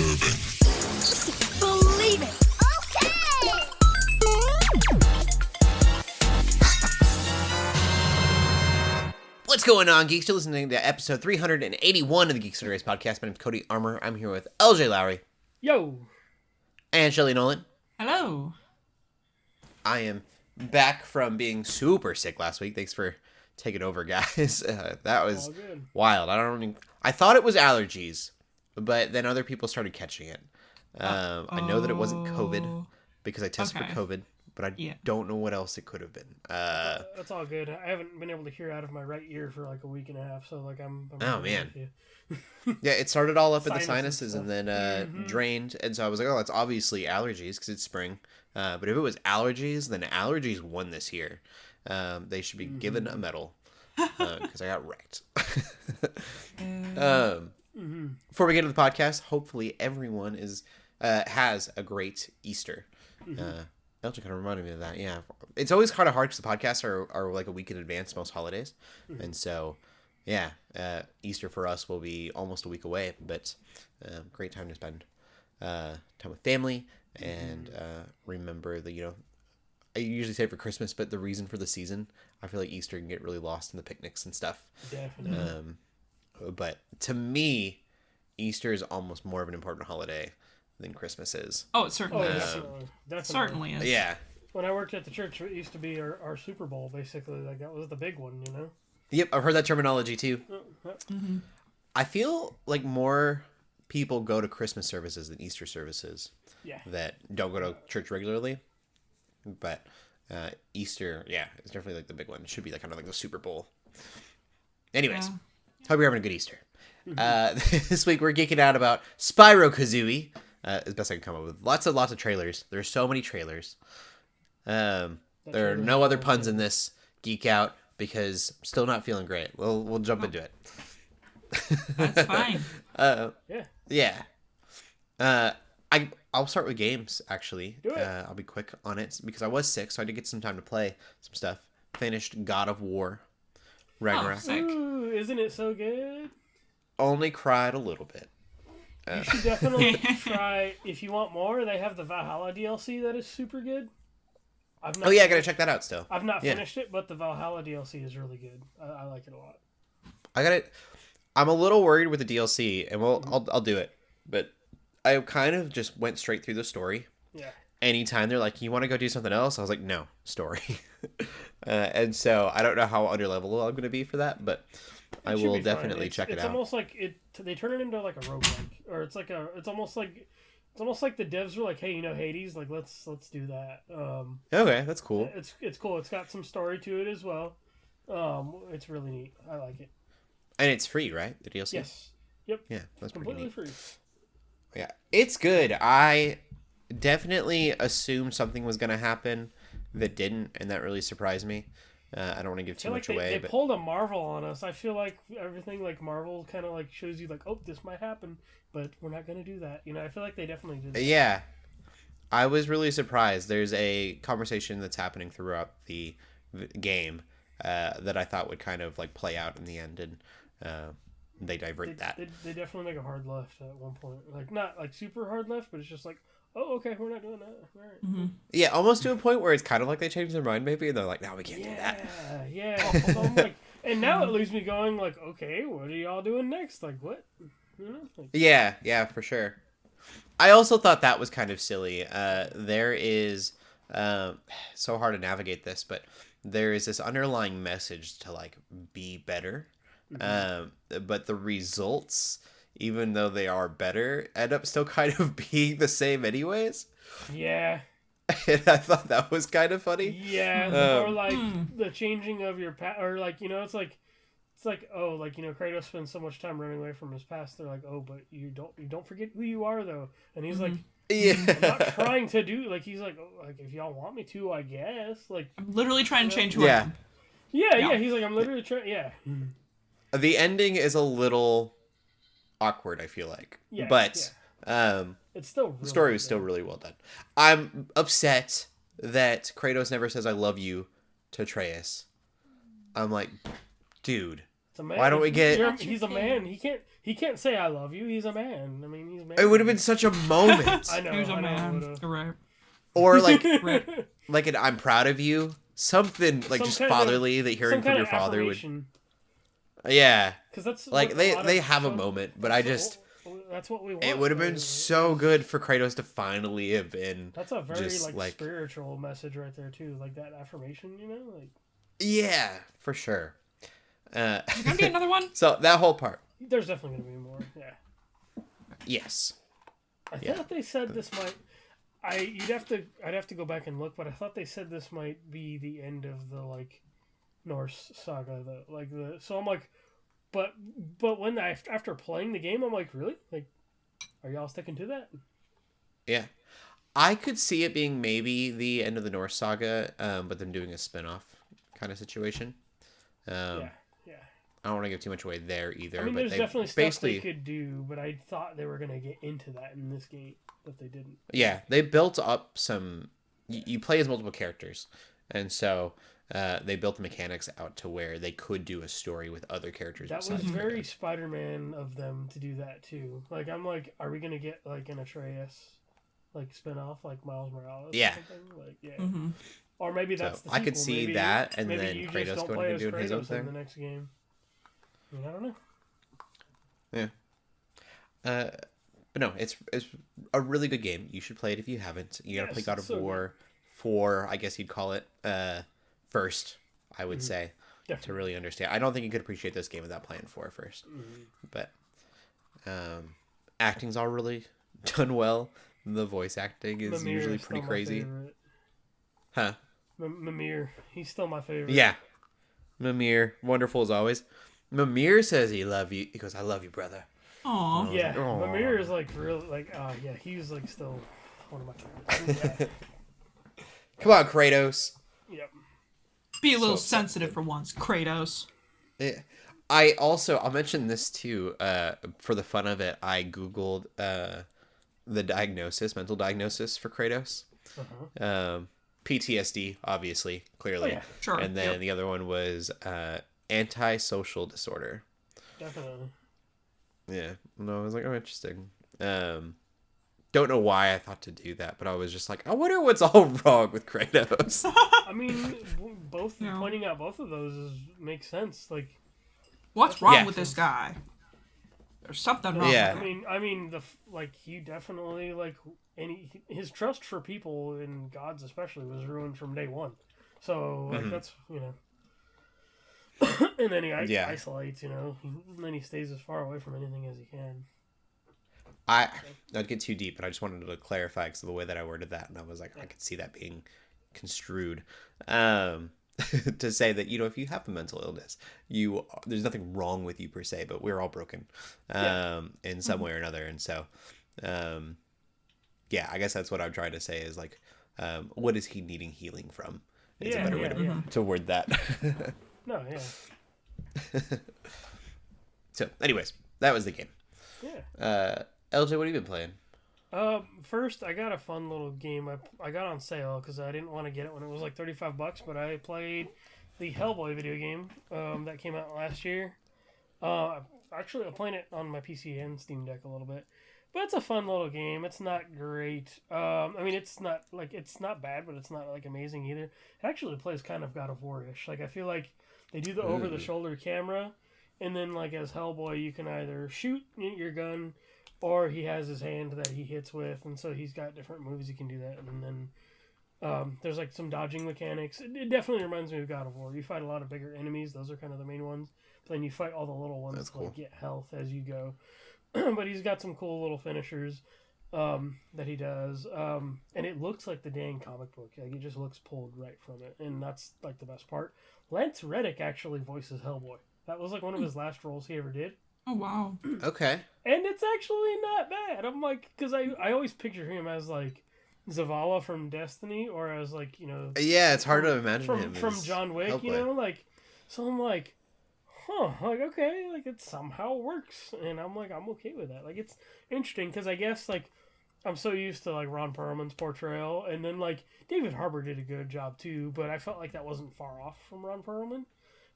Believe it. Okay. What's going on, Geeks? You're listening to episode 381 of the Geeks Under Grace podcast. My name's Cody Armour. I'm here with Lj.Lowery. Yo. And Shelley Nollan. Hello. I am back from being super sick last week. Thanks for taking over, guys. That was wild. I thought it was allergies, but then other people started catching it. I know that it wasn't COVID because I tested for COVID, but I don't know what else it could have been. That's all good. I haven't been able to hear out of my right ear for like a week and a half, so like I'm oh man. Yeah, it started all up in the sinuses and then drained, and so I was like, oh, that's obviously allergies because it's spring. But if it was allergies, then allergies won this year. They should be given a medal because I got wrecked. Before we get into the podcast, hopefully everyone has a great Easter. Elton kind of reminded me of that. Yeah, it's always kind of hard because the podcasts are like a week in advance most holidays, and so yeah, Easter for us will be almost a week away. But great time to spend time with family and remember the I usually say for Christmas, but the reason for the season, I feel like Easter can get really lost in the picnics and stuff. Definitely. But to me, Easter is almost more of an important holiday than Christmas is. Oh, it certainly is. Definitely. Certainly is. Yeah. When I worked at the church, it used to be our Super Bowl, basically. Like, that was the big one, you know? Yep, I've heard that terminology too. Mm-hmm. I feel like more people go to Christmas services than Easter services. Yeah. That don't go to church regularly. But Easter, yeah, it's definitely like the big one. It should be like kind of like the Super Bowl. Anyways, hope you're having a good Easter. This week we're geeking out about Spyro Kazooie. As best I can come up with. Lots of trailers. There's so many trailers. There are no other puns in this geek out because I'm still not feeling great. We'll jump into it. That's fine. Yeah. I'll start with games, actually. Do it. I'll be quick on it because I was sick, so I did get some time to play some stuff. Finished God of War Ragnarok. Ooh, isn't it so good? Only cried a little bit. You should definitely try, if you want more, they have the Valhalla DLC that is super good. I gotta check that out still. I've not finished it, but the Valhalla DLC is really good. I like it a lot. I'm a little worried with the DLC, and I'll do it. But I kind of just went straight through the story. Yeah. Anytime they're like, you want to go do something else? I was like, no, story. And so I don't know how under level I'm going to be for that, but I will definitely check it out. It's almost like they turn it into like a roguelike, or it's almost like the devs were like, hey, Hades, like let's do that. Okay, that's cool. It's cool. It's got some story to it as well. It's really neat. I like it. And it's free, right? The DLC. Yes. Yep. Yeah, that's completely pretty neat. free. Yeah, it's good. I definitely assumed something was going to happen that didn't, and that really surprised me. I don't want to give too much away. They pulled a Marvel on us. I feel like everything like Marvel kind of like shows you like, oh, this might happen, but we're not going to do that. I feel like they definitely did that. Yeah. I was really surprised. There's a conversation that's happening throughout the game that I thought would kind of like play out in the end, and they divert that. They definitely make a hard left at one point. Like, not like super hard left, but it's just like, oh, okay, we're not doing that. All right. Mm-hmm. Yeah, almost to a point where it's kind of like they changed their mind maybe, and they're like, no, we can't do that. Yeah. So I'm like, and now it leaves me going like, okay, what are y'all doing next? Like, what? Yeah, for sure. I also thought that was kind of silly. There is so hard to navigate this, but there is this underlying message to like be better. But the results, even though they are better, end up still kind of being the same anyways. Yeah. And I thought that was kind of funny. Yeah, or like the changing of your past, or like, it's like, oh, like, Kratos spends so much time running away from his past. They're like, oh, but you don't forget who you are though. And he's like, yeah, I'm not trying to do, like, he's like, oh, like, if y'all want me to, I guess. Like, I'm literally trying to change who I am. Yeah, he's like, I'm literally trying, yeah. The ending is a little awkward, I feel like. Yeah, but it's still the story was still really well done. I'm upset that Kratos never says I love you to Atreus. I'm like, dude, It's a man. Why don't we get? He's a man. He can't say I love you. He's a man. I mean, he's a man. It would have been such a moment. I know. Who's a I know, man? would've. You're right. Or like, Right. like an "I'm proud of you," something like Some just kind of- fatherly that hearing Some from kind your of father affirmation. would. Yeah, Because that's like what a they lot they of have a shows- moment, but I just That's what we want. it would have been though. so good for Kratos to finally have been. That's a very just, like- spiritual message right there too, like that affirmation. You know, like Yeah, for sure. Is there gonna be another one? So that whole part, there's definitely gonna be more. Yeah. yes. I Yeah. thought they said this might. I'd have to go back and look, but I thought they said this might be the end of the like Norse saga, So I'm like, but when after playing the game, I'm like, really? Like, are y'all sticking to that? Yeah. I could see it being maybe the end of the Norse saga, but them doing a spin-off kind of situation. Yeah. I don't want to give too much away there either. I mean, but there's they definitely stuff basically, they could do, but I thought they were gonna get into that in this game, but they didn't. yeah, they built up some. You play as multiple characters, and so they built the mechanics out to where they could do a story with other characters. That was besides very Kratos. Spider-Man of them to do that too. Like, I'm like, are we gonna get like an Atreus like spin-off like Miles Morales? Yeah. Or something? Like, yeah. Mm-hmm. Or maybe So, that's the I could sequel. see Maybe that, and maybe then you Kratos just don't going play and as doing his own Kratos thing. in the next game. I mean, I don't know. Yeah. But no, it's a really good game. You should play it if you haven't. You gotta Yes, play God of it's so War 4, I guess you'd call it, first, I would say, to Definitely. really understand. I don't think you could appreciate this game without playing 4 first. Mm-hmm. But acting's all really done well. The voice acting is Mimir usually is pretty still my crazy. favorite. Huh. Mimir, he's still my favorite. Yeah. Mimir, wonderful as always. Mimir says he love you. He goes, "I love you, brother." Aw. Yeah, Aw. Mimir is like real, like, yeah, he's like still one of my favorites. Yeah. Come on, Kratos. Yep. Be a little So- sensitive for once, Kratos. Yeah. I'll mention this too, for the fun of it. I Googled the mental diagnosis for Kratos. Uh-huh. PTSD, obviously, clearly. Oh, yeah. Sure. And then Yep. the other one was antisocial disorder. Definitely. Yeah. And I was like, oh, interesting. Don't know why I thought to do that, but I was just like, I wonder what's all wrong with Kratos. I mean, both Yeah. pointing out both of those makes sense. Like, What's wrong Yeah. with this guy? There's something wrong. Yeah. With him. I mean, he definitely his trust for people and gods especially was ruined from day one. So like that's and then he Yeah. isolates, and then he stays as far away from anything as he can. I'd get too deep, but I just wanted to clarify because of the way that I worded that, and I was like, I could see that being construed to say that if you have a mental illness, there's nothing wrong with you per se, but we're all broken in some way or another, and so yeah, I guess that's what I'm trying to say is like, what is he needing healing from? Is a better way to word that. No, yeah, So, anyways, that was the game. yeah. LJ, what have you been playing? First, I got a fun little game. I got on sale because I didn't want to get it when it was like $35. But I played the Hellboy video game that came out last year. Actually, I'm playing it on my PC and Steam Deck a little bit. But it's a fun little game. It's not great. I mean, it's not bad, but it's not like amazing either. It actually plays kind of God of War-ish. Like I feel like they do the over-the-shoulder camera, and then like as Hellboy, you can either shoot your gun, or he has his hand that he hits with, and so he's got different moves he can do that. And then there's like some dodging mechanics. It definitely reminds me of God of War. You fight a lot of bigger enemies; those are kind of the main ones. But then you fight all the little ones That's to cool. like, get health as you go. But he's got some cool little finishers that he does, and it looks like the dang comic book. Like it just looks pulled right from it, and that's like the best part. Lance Reddick actually voices Hellboy. That was like one of his last roles he ever did. Oh wow. Okay. And it's actually not bad. I'm like, because I always picture him as like Zavala from Destiny, or as like Yeah, it's hard to imagine him from as John Wick. Hellboy. Like so I'm like, like okay, like it somehow works, and I'm like I'm okay with that. Like it's interesting because I guess like I'm so used to like Ron Perlman's portrayal, and then like David Harbour did a good job too, but I felt like that wasn't far off from Ron Perlman.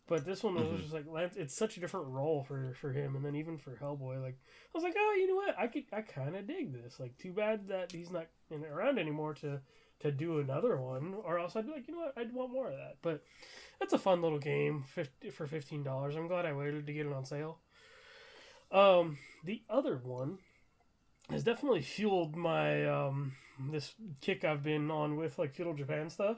But this one was just like Lance. It's such a different role for him, and then even for Hellboy, like I was like, oh, you know what? I kind of dig this. Like, too bad that he's not around anymore to do another one, or else I'd be like, you know what? I'd want more of that. But that's a fun little game for $15. I'm glad I waited to get it on sale. The other one has definitely fueled my this kick I've been on with like feudal Japan stuff.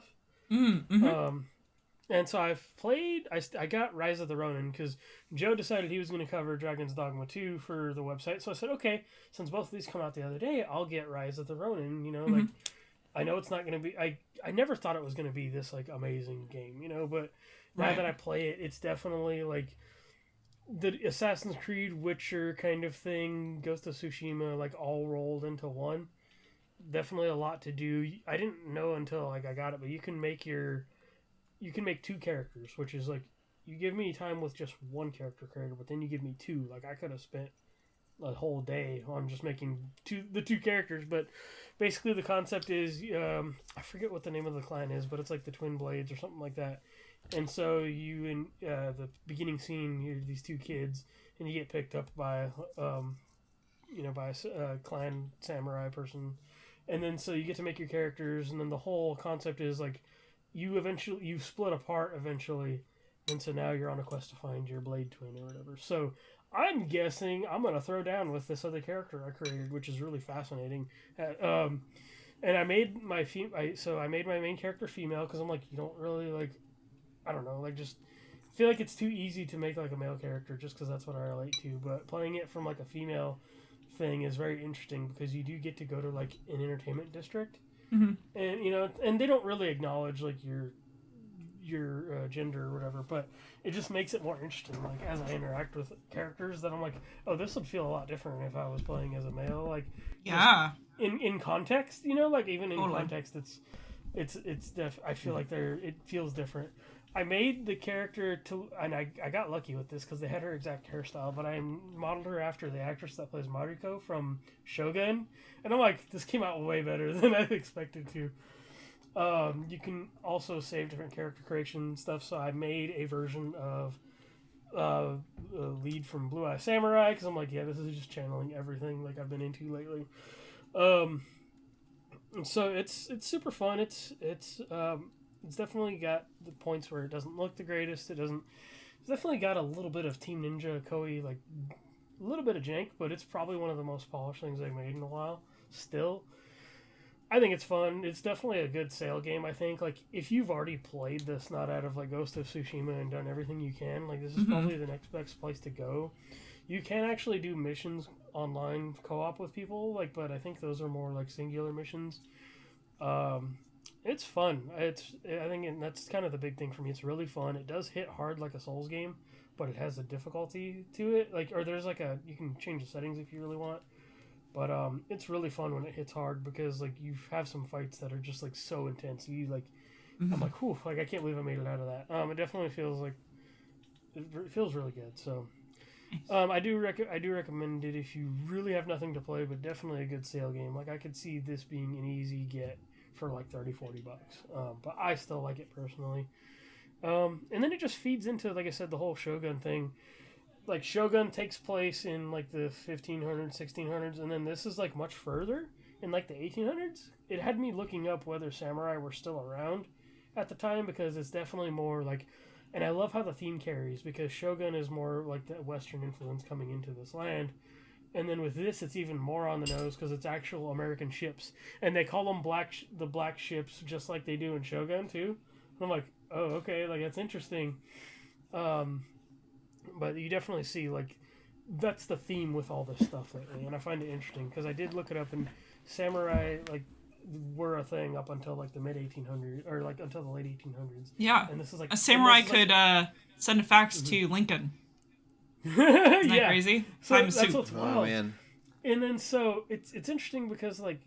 And so I've played. I got Rise of the Ronin because Joe decided he was going to cover Dragon's Dogma 2 for the website. So I said, okay, since both of these come out the other day, I'll get Rise of the Ronin. You know, like I know it's not going to be. I never thought it was going to be this like amazing game. You know, but now that I play it, it's definitely like the Assassin's Creed, Witcher kind of thing, Ghost of Tsushima, like all rolled into one. Definitely a lot to do. I didn't know until like I got it, but you can make two characters, which is like you give me time with just one character, but then you give me two. Like I could have spent a whole day on just making the two characters, but basically the concept is I forget what the name of the clan is, but it's like the Twin Blades or something like that. And so you in the beginning scene, you're these two kids, and you get picked up by by a clan samurai person, and then so you get to make your characters, and then the whole concept is like you split apart eventually, and so now you're on a quest to find your blade twin or whatever. So I'm guessing I'm gonna throw down with this other character I created, which is really fascinating. And I made my I made my main character female because I'm like, you don't really like, I don't know, like just feel like it's too easy to make like a male character just because that's what I relate to. But playing it from like a female thing is very interesting because you do get to go to like an entertainment district. And and they don't really acknowledge like your gender or whatever, but it just makes it more interesting. Like as I interact with characters, that I'm like, oh, this would feel a lot different if I was playing as a male. Like in context, like even in context, I feel like it feels different. I made the character and I got lucky with this because they had her exact hairstyle, but I modeled her after the actress that plays Mariko from Shogun, and I'm like, this came out way better than I expected to. You can also save different character creation stuff, so I made a version of a lead from Blue Eye Samurai because I'm like, yeah, this is just channeling everything like I've been into lately. So it's super fun. It's definitely got the points where it doesn't look the greatest. It's definitely got a little bit of Team Ninja Koei, like a little bit of jank, but it's probably one of the most polished things they've made in a while. Still, I think it's fun. It's definitely a good sale game. I think like if you've already played this, not out of like Ghost of Tsushima and done everything you can, like this is probably the next best place to go. You can actually do missions online co-op with people, like, but I think those are more like singular missions. It's fun. I think and that's kind of the big thing for me. It's really fun. It does hit hard like a Souls game, but it has a difficulty to it. Like, or there's like you can change the settings if you really want. But it's really fun when it hits hard because like you have some fights that are just like so intense. You like, I'm like, whew, like I can't believe I made it out of that. It definitely feels like it feels really good. So, I do recommend it if you really have nothing to play, but definitely a good sale game. Like I could see this being an easy get for like $30-$40. But I still like it personally. And then it just feeds into, like I said, the whole Shogun thing. Like Shogun takes place in like the 1500s, 1600s, and then this is like much further in like the 1800s. It had me looking up whether samurai were still around at the time because it's definitely more like, and I love how the theme carries because Shogun is more like the Western influence coming into this land. And then with this, it's even more on the nose because it's actual American ships, and they call them the black ships, just like they do in Shogun too. And I'm like, oh, okay, like that's interesting. But you definitely see like that's the theme with all this stuff lately, and I find it interesting because I did look it up, and samurai like were a thing up until like the mid 1800s or like until the late 1800s. Yeah, and this is like a samurai could send a fax to Lincoln. Isn't that crazy? So that's what's wild. Oh man! And then so it's interesting because like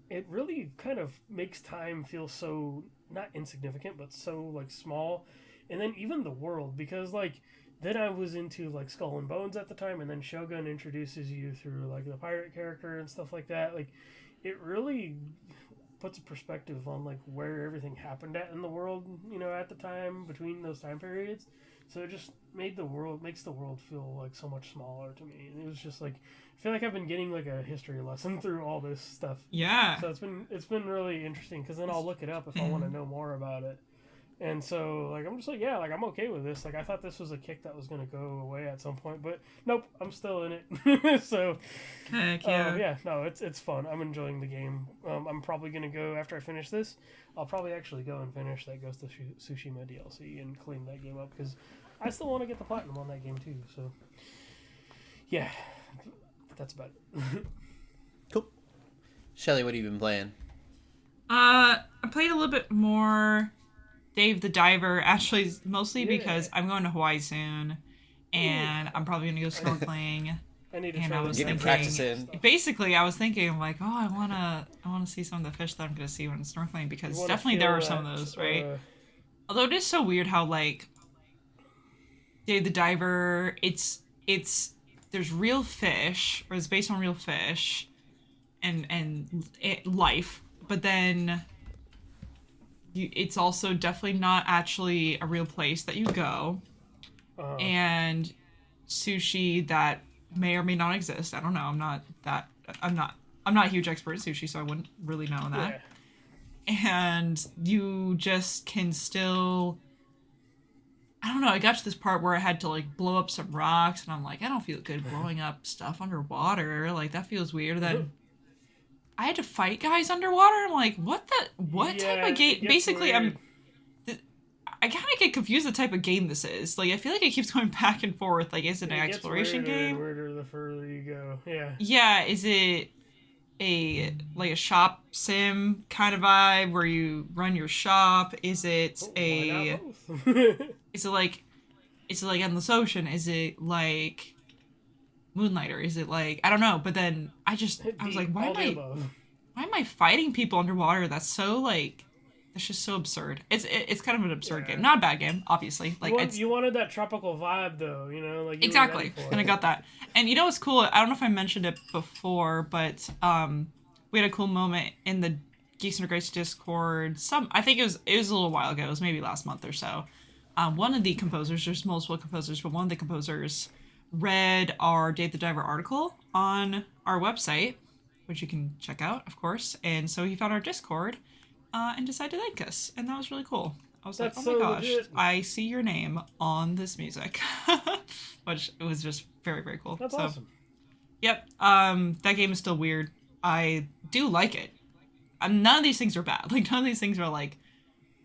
it really kind of makes time feel so not insignificant but so like small, and then even the world because like then I was into like Skull and Bones at the time, and then Shogun introduces you through like the pirate character and stuff like that. Like it really puts a perspective on like where everything happened at in the world, at the time between those time periods. So it just makes the world feel like so much smaller to me. And it was just like, I feel like I've been getting like a history lesson through all this stuff. Yeah. So it's been really interesting because then I'll look it up if I want to know more about it. And so, like, I'm just like, yeah, like, I'm okay with this. Like, I thought this was a kick that was going to go away at some point, but nope, I'm still in it. So, Heck yeah. yeah, no, it's fun. I'm enjoying the game. I'm probably going to go, after I finish this, I'll probably actually go and finish that Ghost of Tsushima DLC and clean that game up, because I still want to get the platinum on that game, too. So, yeah, that's about it. Cool. Shelley, what have you been playing? I played a little bit more Dave the Diver, actually, mostly because I'm going to Hawaii soon, and I'm probably going to go snorkeling. I need to And try I was Getting thinking, practice in. basically, I was thinking, like, oh, I wanna see some of the fish that I'm gonna see when I'm snorkeling, because definitely there are some of those, right? Although it is so weird how, like, Dave the Diver, it's there's real fish, or it's based on real fish, and life, but then it's also definitely not actually a real place that you go, and sushi that may or may not exist. I don't know. I'm not a huge expert in sushi, so I wouldn't really know that. Yeah. And you just can still, I don't know, I got to this part where I had to, like, blow up some rocks, and I'm like, I don't feel good blowing up stuff underwater. Like, that feels weird. Then I had to fight guys underwater. I'm like, what type of game? Basically, weird. I kind of get confused the type of game this is. Like, I feel like it keeps going back and forth. Like, is it an exploration game? Weirder the further you go. Yeah. Yeah, is it a shop sim kind of vibe where you run your shop? Is it is it like Endless Ocean? Is it like Moonlighter? Is it like, I don't know, but then I was like, why am I fighting people underwater? That's so, like, it's just so absurd. It's kind of an absurd game. Not a bad game, obviously. Like, you wanted that tropical vibe, though, you know? Like, exactly. And I got that. And you know what's cool? I don't know if I mentioned it before, but we had a cool moment in the Geeks Under Grace Discord. I think it was a little while ago. It was maybe last month or so. One of the composers, there's multiple composers, but one of the composers read our Dave the Diver article on our website, which you can check out, of course. And so he found our Discord and decided to thank us. And that was really cool. I was like, oh my gosh, legit. I see your name on this music. Which it was just very, very cool. That's awesome. Yep. That game is still weird. I do like it. None of these things are bad. Like, none of these things are, like,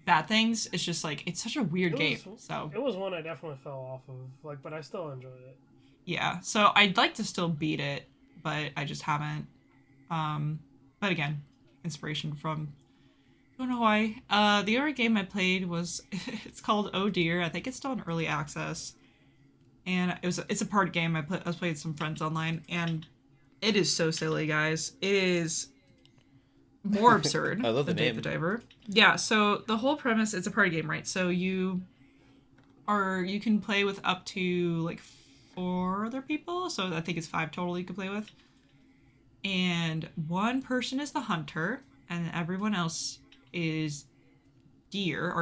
bad things. It's just, like, it's such a weird game. So it was one I definitely fell off of, like, but I still enjoyed it. Yeah. So I'd like to still beat it, but I just haven't. But again, inspiration from Hawaii. The other game I played was, it's called Oh Dear. I think it's still in early access. And it's a party game. I was playing with some friends online, and it is so silly, guys. It is more absurd I love the than name. Dave the Diver. Yeah, so the whole premise, it's a party game, right? So you can play with up to, like, 4 other people. So I think it's 5 total you can play with. And one person is the hunter, and everyone else is deer.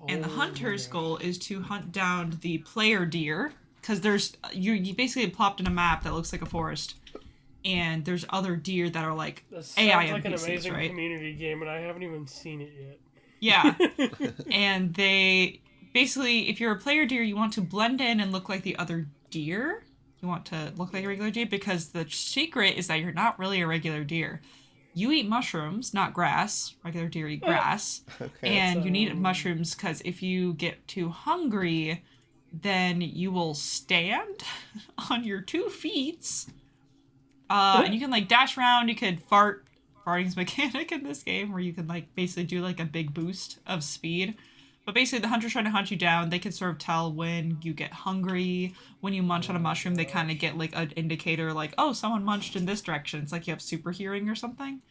And the hunter's goal is to hunt down the player deer, because you basically plopped in a map that looks like a forest, and there's other deer that are like AI NPCs, like an amazing right? community game, and I haven't even seen it yet. Yeah. And they basically, if you're a player deer, you want to blend in and look like the other deer. You want to look like a regular deer, because the secret is that you're not really a regular deer. You eat mushrooms, not grass. Regular deer eat grass. Okay. And you need mushrooms because if you get too hungry, then you will stand on your 2 feet. And you can, like, dash around. You could fart. Farting's mechanic in this game, where you can, like, basically do, like, a big boost of speed. But basically, the hunter's trying to hunt you down. They can sort of tell when you get hungry. When you munch on a mushroom, they kind of get, like, an indicator, like, oh, someone munched in this direction. It's like you have super hearing or something.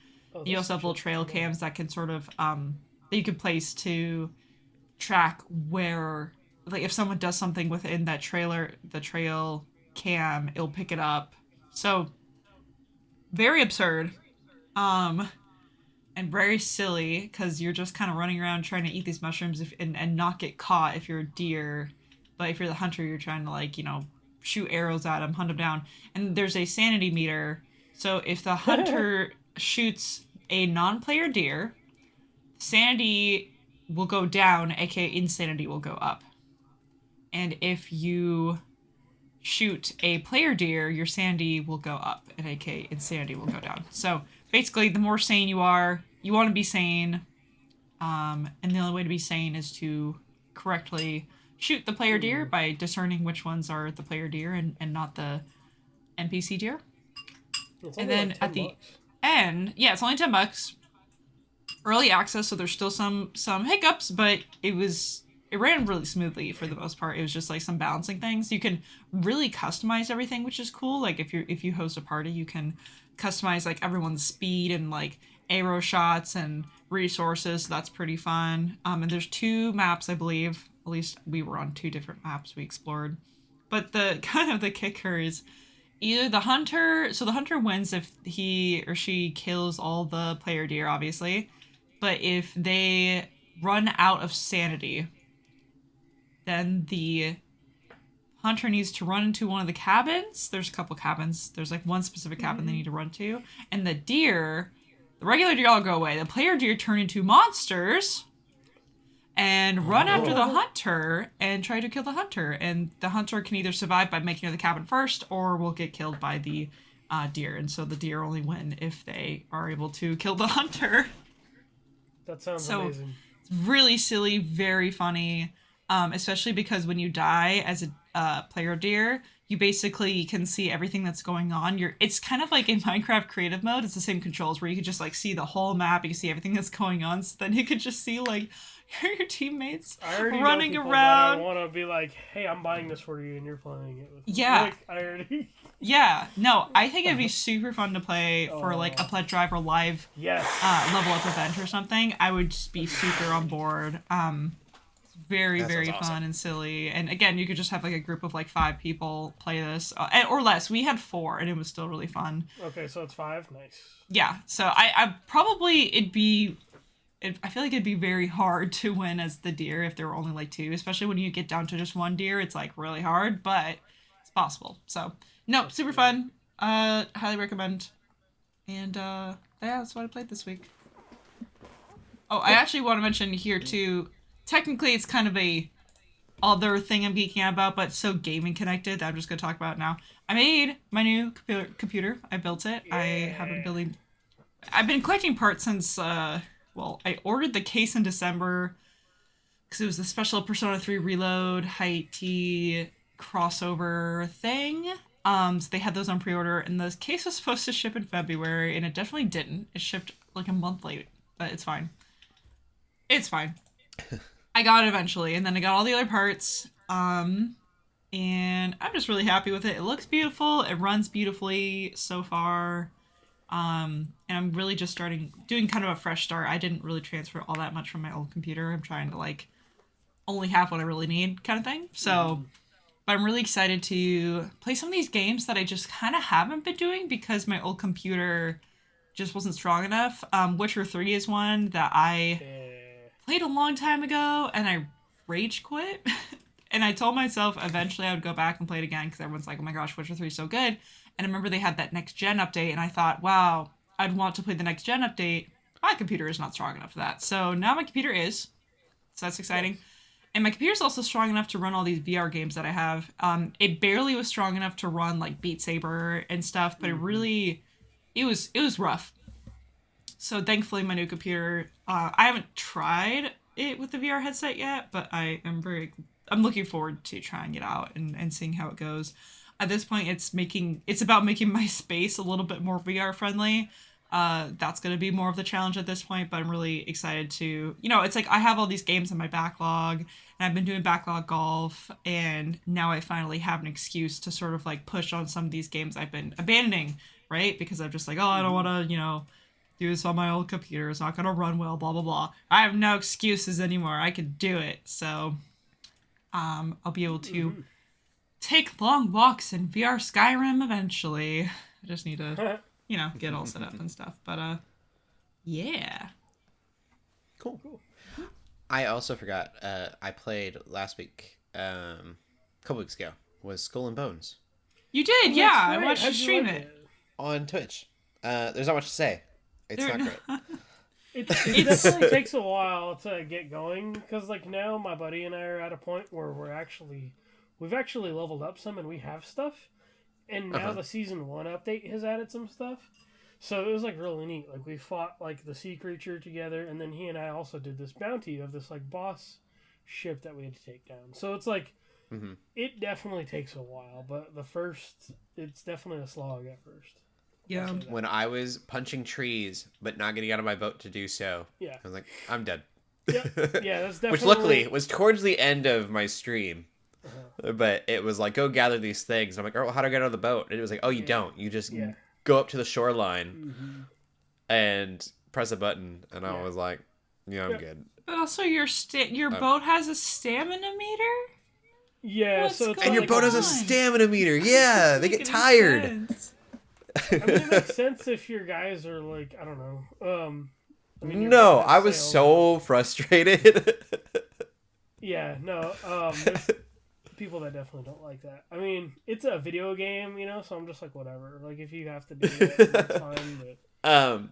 You also have little trail cams that can sort of, that you can place to track where, like, if someone does something within that the trail cam, it'll pick it up. So, very absurd. and very silly because you're just kind of running around trying to eat these mushrooms and not get caught if you're a deer. But if you're the hunter, you're trying to, like, shoot arrows at them, hunt them down. And there's a sanity meter. So if the hunter shoots a non-player deer, sanity will go down, aka insanity will go up. And if you shoot a player deer, your sanity will go up, and aka insanity will go down. So basically, the more sane you are, you want to be sane, and the only way to be sane is to correctly shoot the player deer by discerning which ones are the player deer and not the NPC deer. And then at the end, yeah, it's only $10. Early access, so there's still some hiccups, but it ran really smoothly for the most part. It was just like some balancing things. You can really customize everything, which is cool. Like if you host a party, you can customize like everyone's speed and like arrow shots and resources. So that's pretty fun. And there's 2 maps, I believe. At least we were on 2 different maps we explored. But the kind of the kicker is either the hunter wins if he or she kills all the player deer, obviously. But if they run out of sanity, then the hunter needs to run into one of the cabins. There's a couple cabins. There's like one specific cabin they need to run to. And the regular deer all go away. The player deer turn into monsters and run after the hunter and try to kill the hunter. And the hunter can either survive by making it to the cabin first or will get killed by the deer. And so the deer only win if they are able to kill the hunter. That sounds amazing. It's really silly, very funny, especially because when you die as a player deer, you basically can see everything that's going on. It's kind of like in Minecraft creative mode. It's the same controls where you could just like see the whole map. You can see everything that's going on. So then you could just see like your teammates running around. I want to be like, hey, I'm buying this for you, and you're playing it. Yeah. Like, I already. Yeah, no, I think it'd be super fun to play for like a Pledge Drive or live level up event or something. I would just be super on board. It's very fun and silly. And again, you could just have like a group of like 5 people play this or less. We had 4 and it was still really fun. Okay, so it's 5. Nice. Yeah, so I probably I feel like it'd be very hard to win as the deer if there were only like 2, especially when you get down to just 1 deer. It's like really hard, but it's possible. So. No, super fun. Highly recommend. And yeah, that's what I played this week. Oh, I actually want to mention here too. Technically, it's kind of a other thing I'm geeking out about, but so gaming connected that I'm just gonna talk about it now. I made my new computer. I built it. Yeah. I've been collecting parts since. I ordered the case in December because it was the special Persona 3 Reload High T crossover thing. So they had those on pre-order, and the case was supposed to ship in February, and it definitely didn't. It shipped like a month late, but it's fine. It's fine. I got it eventually, and then I got all the other parts, and I'm just really happy with it. It looks beautiful. It runs beautifully so far, and I'm really just doing kind of a fresh start. I didn't really transfer all that much from my old computer. I'm trying to like only have what I really need kind of thing. So... But I'm really excited to play some of these games that I just kind of haven't been doing because my old computer just wasn't strong enough. Witcher 3 is one that I played a long time ago, and I rage quit. And I told myself eventually I would go back and play it again because everyone's like, oh my gosh, Witcher 3 is so good. And I remember they had that next gen update, and I thought, wow, I'd want to play the next gen update. My computer is not strong enough for that. So now my computer is. So that's exciting. Yes. And my computer's also strong enough to run all these VR games that I have. It barely was strong enough to run like Beat Saber and stuff, but it was rough. So thankfully my new computer, I haven't tried it with the VR headset yet, but I'm looking forward to trying it out and seeing how it goes. At this point, it's about making my space a little bit more VR friendly. That's going to be more of the challenge at this point, but I'm really excited to, it's like I have all these games in my backlog, and I've been doing backlog golf, and now I finally have an excuse to sort of like push on some of these games I've been abandoning, right? Because I'm just like, oh, I don't want to, do this on my old computer. It's not going to run well, blah, blah, blah. I have no excuses anymore. I can do it. So, I'll be able to take long walks in VR Skyrim eventually. I just need to... get all set up and stuff. But Yeah. Cool. I also forgot. I played last week, a couple weeks ago, was Skull and Bones You did, Oh, yeah. that's I right. watched you How'd stream like it. on Twitch. There's not much to say. It's There- not great. It definitely takes a while to get going because like now my buddy and I are at a point where we've actually leveled up some and we have stuff, and now the season 1 update has added some stuff, so it was like really neat. Like we fought like the sea creature together, and then he and I also did this bounty of this like boss ship that we had to take down. So it's like it definitely takes a while, but it's definitely a slog at first. Yeah. When I was punching trees but not getting out of my boat to do so, Yeah. I was like, I'm dead. Yeah, that's definitely. Which luckily was towards the end of my stream. But it was like, go gather these things. I'm like, oh, how do I get out of the boat? And it was like, oh, you don't. You just go up to the shoreline and press a button. And I was like, yeah, I'm good. But also, your boat has a stamina meter? Yeah, What's so it's And your going boat has a on? stamina meter. Yeah, they get Making tired. sense. I mean, it makes sense if your guys are like, I don't know. I mean, your No, boat has I was sails. so frustrated. Yeah, no. There's people that definitely don't like that. I mean, it's a video game, so I'm just like, whatever. Like, if you have to do it, that's fine. But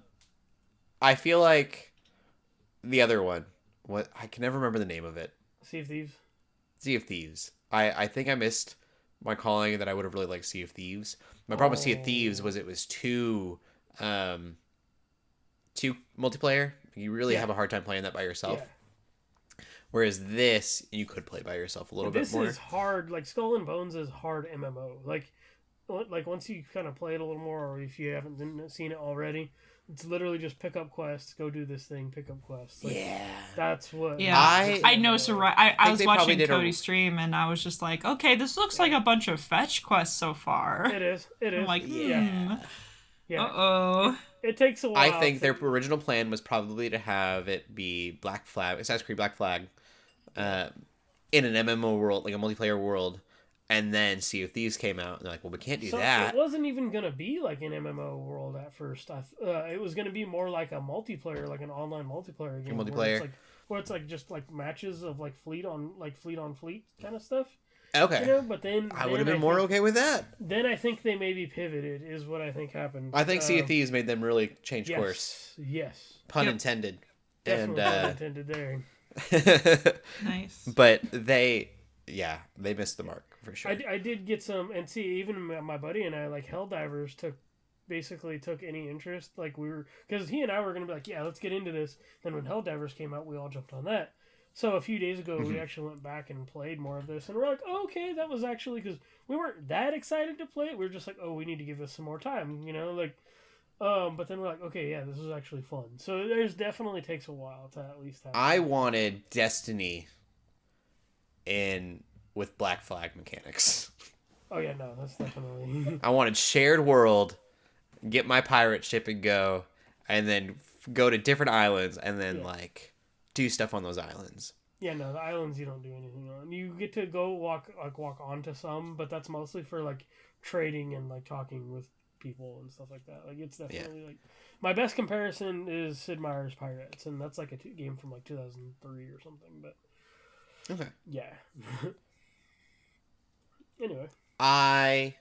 I feel like the other one, I can never remember the name of it. Sea of Thieves. Sea of Thieves. I think I missed my calling that I would have really liked Sea of Thieves. My problem with Sea of Thieves was it was too multiplayer. You really have a hard time playing that by yourself. Yeah. Whereas this, you could play by yourself a little bit more. This is hard. Like, Skull and Bones is hard MMO. Like once you kind of play it a little more, or if you haven't seen it already, it's literally just pick up quests, go do this thing, pick up quests. Like, that's what. Yeah, I know. So I was they probably watching did a- Cody's stream, and I was just like, okay, this looks like a bunch of fetch quests so far. It is. I'm like, yeah. Uh-oh. It takes a while. I think their original plan was probably to have it be Black Flag, Assassin's Creed Black Flag, in an MMO world, like a multiplayer world, and then Sea of Thieves came out, and they're like, well, we can't do that. It wasn't even going to be like an MMO world at first. It was going to be more like a multiplayer, like an online multiplayer game. Where it's like just like matches of like fleet on fleet kind of stuff. Okay. But then I would have been more okay with that. Then I think they maybe pivoted, is what I think happened. I think Sea of Thieves made them really change yes, course. Yes. Pun intended. Definitely And pun intended there. Nice. But they missed the mark for sure. I did get some, and see, even my buddy and I, like, Helldivers took any interest. Like, because he and I were going to be like, yeah, let's get into this. Then when Helldivers came out, we all jumped on that. So a few days ago, we actually went back and played more of this, and we're like, oh, okay, that was actually, because we weren't that excited to play it. We were just like, oh, we need to give this some more time, but then we're like, okay, yeah, this is actually fun. So there's definitely takes a while to at least have. I wanted Destiny with Black Flag mechanics. Oh yeah, no, that's definitely. I wanted shared world, get my pirate ship and go, and then go to different islands and then do stuff on those islands. Yeah, no, the islands you don't do anything on. You get to go walk onto some, but that's mostly for like trading and like talking with people and stuff like that. Like, it's definitely like my best comparison is Sid Meier's Pirates, and that's like a game from like 2003 or something. But Okay. yeah. Anyway, I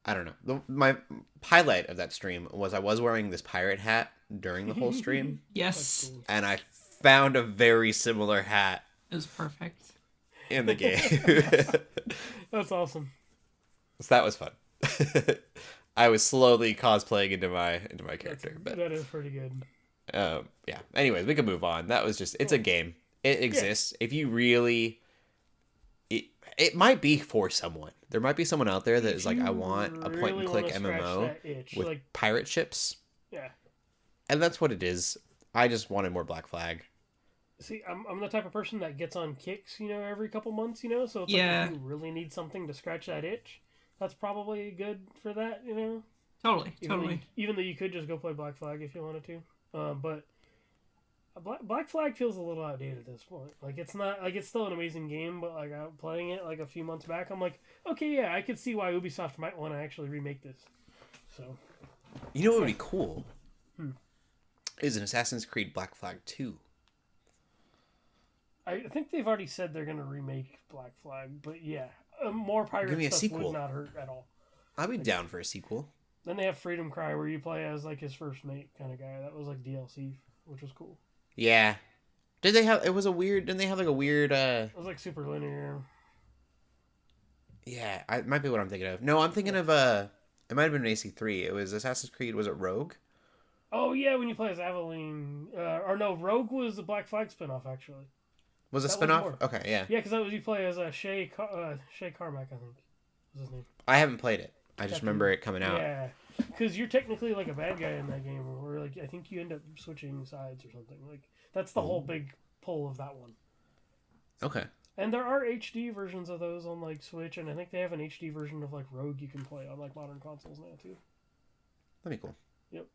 don't know. My highlight of that stream was I was wearing this pirate hat during the whole stream, Yes. and I found a very similar hat It was perfect. in the game. that's awesome. So that was fun. I was slowly cosplaying into my character, but That is pretty good. yeah. Anyways, we can move on. That was just, it's a game. It exists. If you really, it might be for someone. There might be someone out there that is like, I want a point and click MMO with like, pirate ships. yeah. And that's what it is. I just wanted more Black Flag. See, I'm the type of person that gets on kicks, every couple months, so it's Yeah. like if you really need something to scratch that itch, that's probably good for that, Totally. Even though you could just go play Black Flag if you wanted to, but Black Flag feels a little outdated at this point. Like, it's not, like, it's still an amazing game, but like, I'm playing it like a few months back, I'm like, okay, yeah, I could see why Ubisoft might want to actually remake this. So, You know what would be cool? is an Assassin's Creed Black Flag 2. I think they've already said they're going to remake Black Flag, but yeah, more pirate Give me a stuff sequel. would not hurt at all. I'd be down for a sequel. Then they have Freedom Cry, where you play as like his first mate kind of guy. That was like DLC, which was cool. Yeah. Did they have? It was a weird. Didn't they have like a weird? It was like super linear. Yeah, it might be what I'm thinking of. No, I'm thinking of It might have been an AC3. It was Assassin's Creed. Was it Rogue? Oh yeah, when you play as Aveline, or no, Rogue was the Black Flag spinoff actually. Was a That was spinoff? more. Okay, yeah. Yeah, because that was you play as Shay Carmack, I think was his name. I haven't played it. I just remember it coming out. Yeah, because you're technically like a bad guy in that game, or like I think you end up switching sides or something. Like that's the whole big pull of that one. Okay. And there are HD versions of those on like Switch, and I think they have an HD version of like Rogue you can play on like modern consoles now too. That'd be cool. Yep.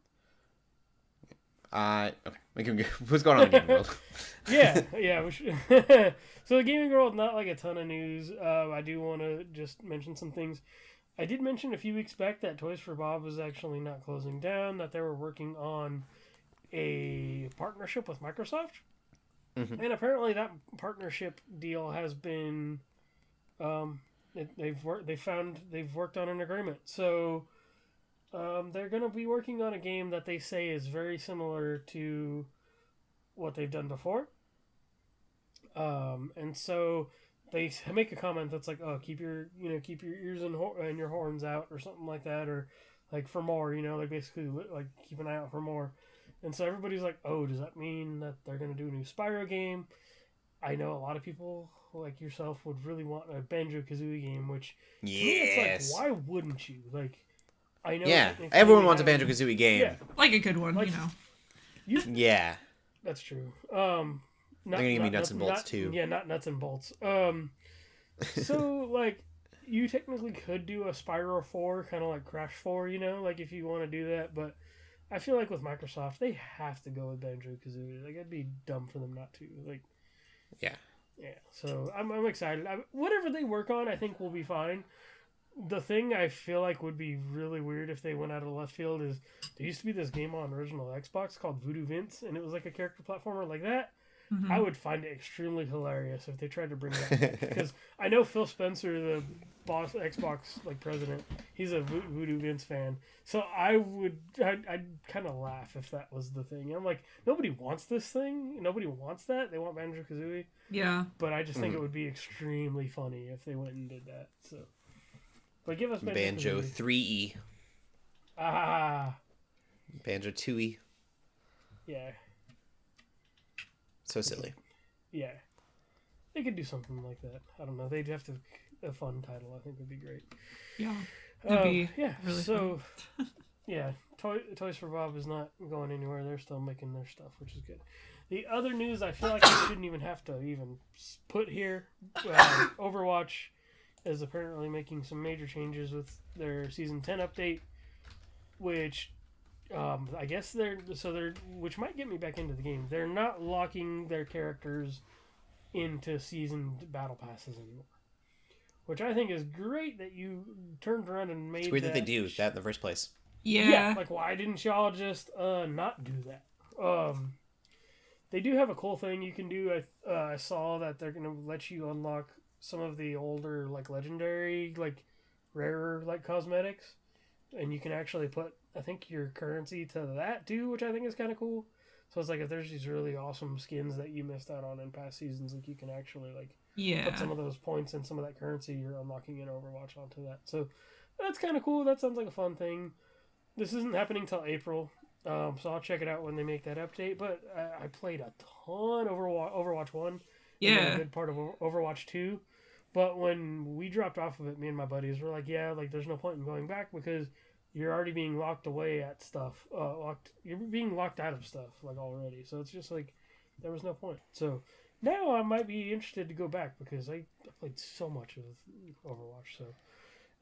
Okay. What's going on in the gaming world? yeah. We should. So the gaming world, not like a ton of news. I do want to just mention some things. I did mention a few weeks back that Toys for Bob was actually not closing down, that they were working on a partnership with Microsoft. Mm-hmm. And apparently that partnership deal has been, they've worked on an agreement. So they're going to be working on a game that they say is very similar to what they've done before. And so they make a comment that's like, "Oh, keep your ears and your horns out," or something like that, or like for more. Like basically like keep an eye out for more. And so everybody's like, "Oh, does that mean that they're gonna do a new Spyro game?" I know a lot of people like yourself would really want a Banjo Kazooie game, which to me, it's like, why wouldn't you? Like, I know. Yeah, everyone wants a Banjo Kazooie game. Yeah. Like a good one, like, Yeah. That's true. They're gonna give me nuts and bolts too. Yeah, not nuts and bolts. So like, you technically could do a Spyro 4, kind of like Crash 4, like if you want to do that. But I feel like with Microsoft, they have to go with Banjo Kazooie. Like, it'd be dumb for them not to. Like, yeah. So I'm excited. Whatever they work on, I think will be fine. The thing I feel like would be really weird if they went out of left field is there used to be this game on original Xbox called Voodoo Vince, and it was like a character platformer like that. Mm-hmm. I would find it extremely hilarious if they tried to bring that back. Because I know Phil Spencer, the boss Xbox like president, he's a Voodoo Vince fan. So I'd kind of laugh if that was the thing. I'm like, nobody wants this thing. Nobody wants that. They want Banjo Kazooie. Yeah. But I just think it would be extremely funny if they went and did that. So, but give us Banjo 3E. Banjo 2E. Yeah. So silly. Yeah. They could do something like that. I don't know. They'd have to a fun title. I think would be great. Yeah. It'd be really so yeah, Toys for Bob is not going anywhere. They're still making their stuff, which is good. The other news I feel like I shouldn't even have to even put here. Overwatch is apparently making some major changes with their season 10 update, which I guess which might get me back into the game. They're not locking their characters into seasoned battle passes anymore, which I think is great that you turned around and made. It's weird that they do that in the first place. Yeah, like why didn't y'all just not do that? They do have a cool thing you can do. I saw that they're gonna let you unlock some of the older like legendary like rarer like cosmetics, and you can actually put I think your currency to that too, which I think is kind of cool. So it's like if there's these really awesome skins that you missed out on in past seasons, like you can actually like put some of those points and some of that currency you're unlocking in Overwatch onto that. So that's kind of cool. That sounds like a fun thing. This isn't happening till April, so I'll check it out when they make that update. But I played a ton Overwatch 1. Yeah. A good part of Overwatch 2. But when we dropped off of it, me and my buddies were like, there's no point in going back because you're already being locked away at stuff. You're being locked out of stuff like already. So it's just like there was no point. So now I might be interested to go back because I played so much of Overwatch. So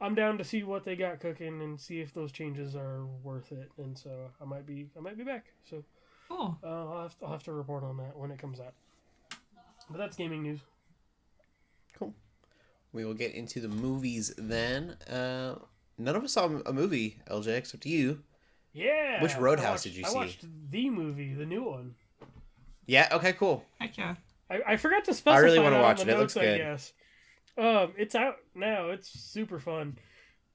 I'm down to see what they got cooking and see if those changes are worth it. And so I might be back. So cool. I'll have to report on that when it comes out. But that's gaming news. Cool. We will get into the movies then. None of us saw a movie, LJ, except you. Yeah. Which Roadhouse did you see? I watched the movie, the new one. Yeah. Okay. Cool. Heck yeah. I forgot to specify. I really want to that watch on it. the It looks notes, good. I guess. It's out now. It's super fun.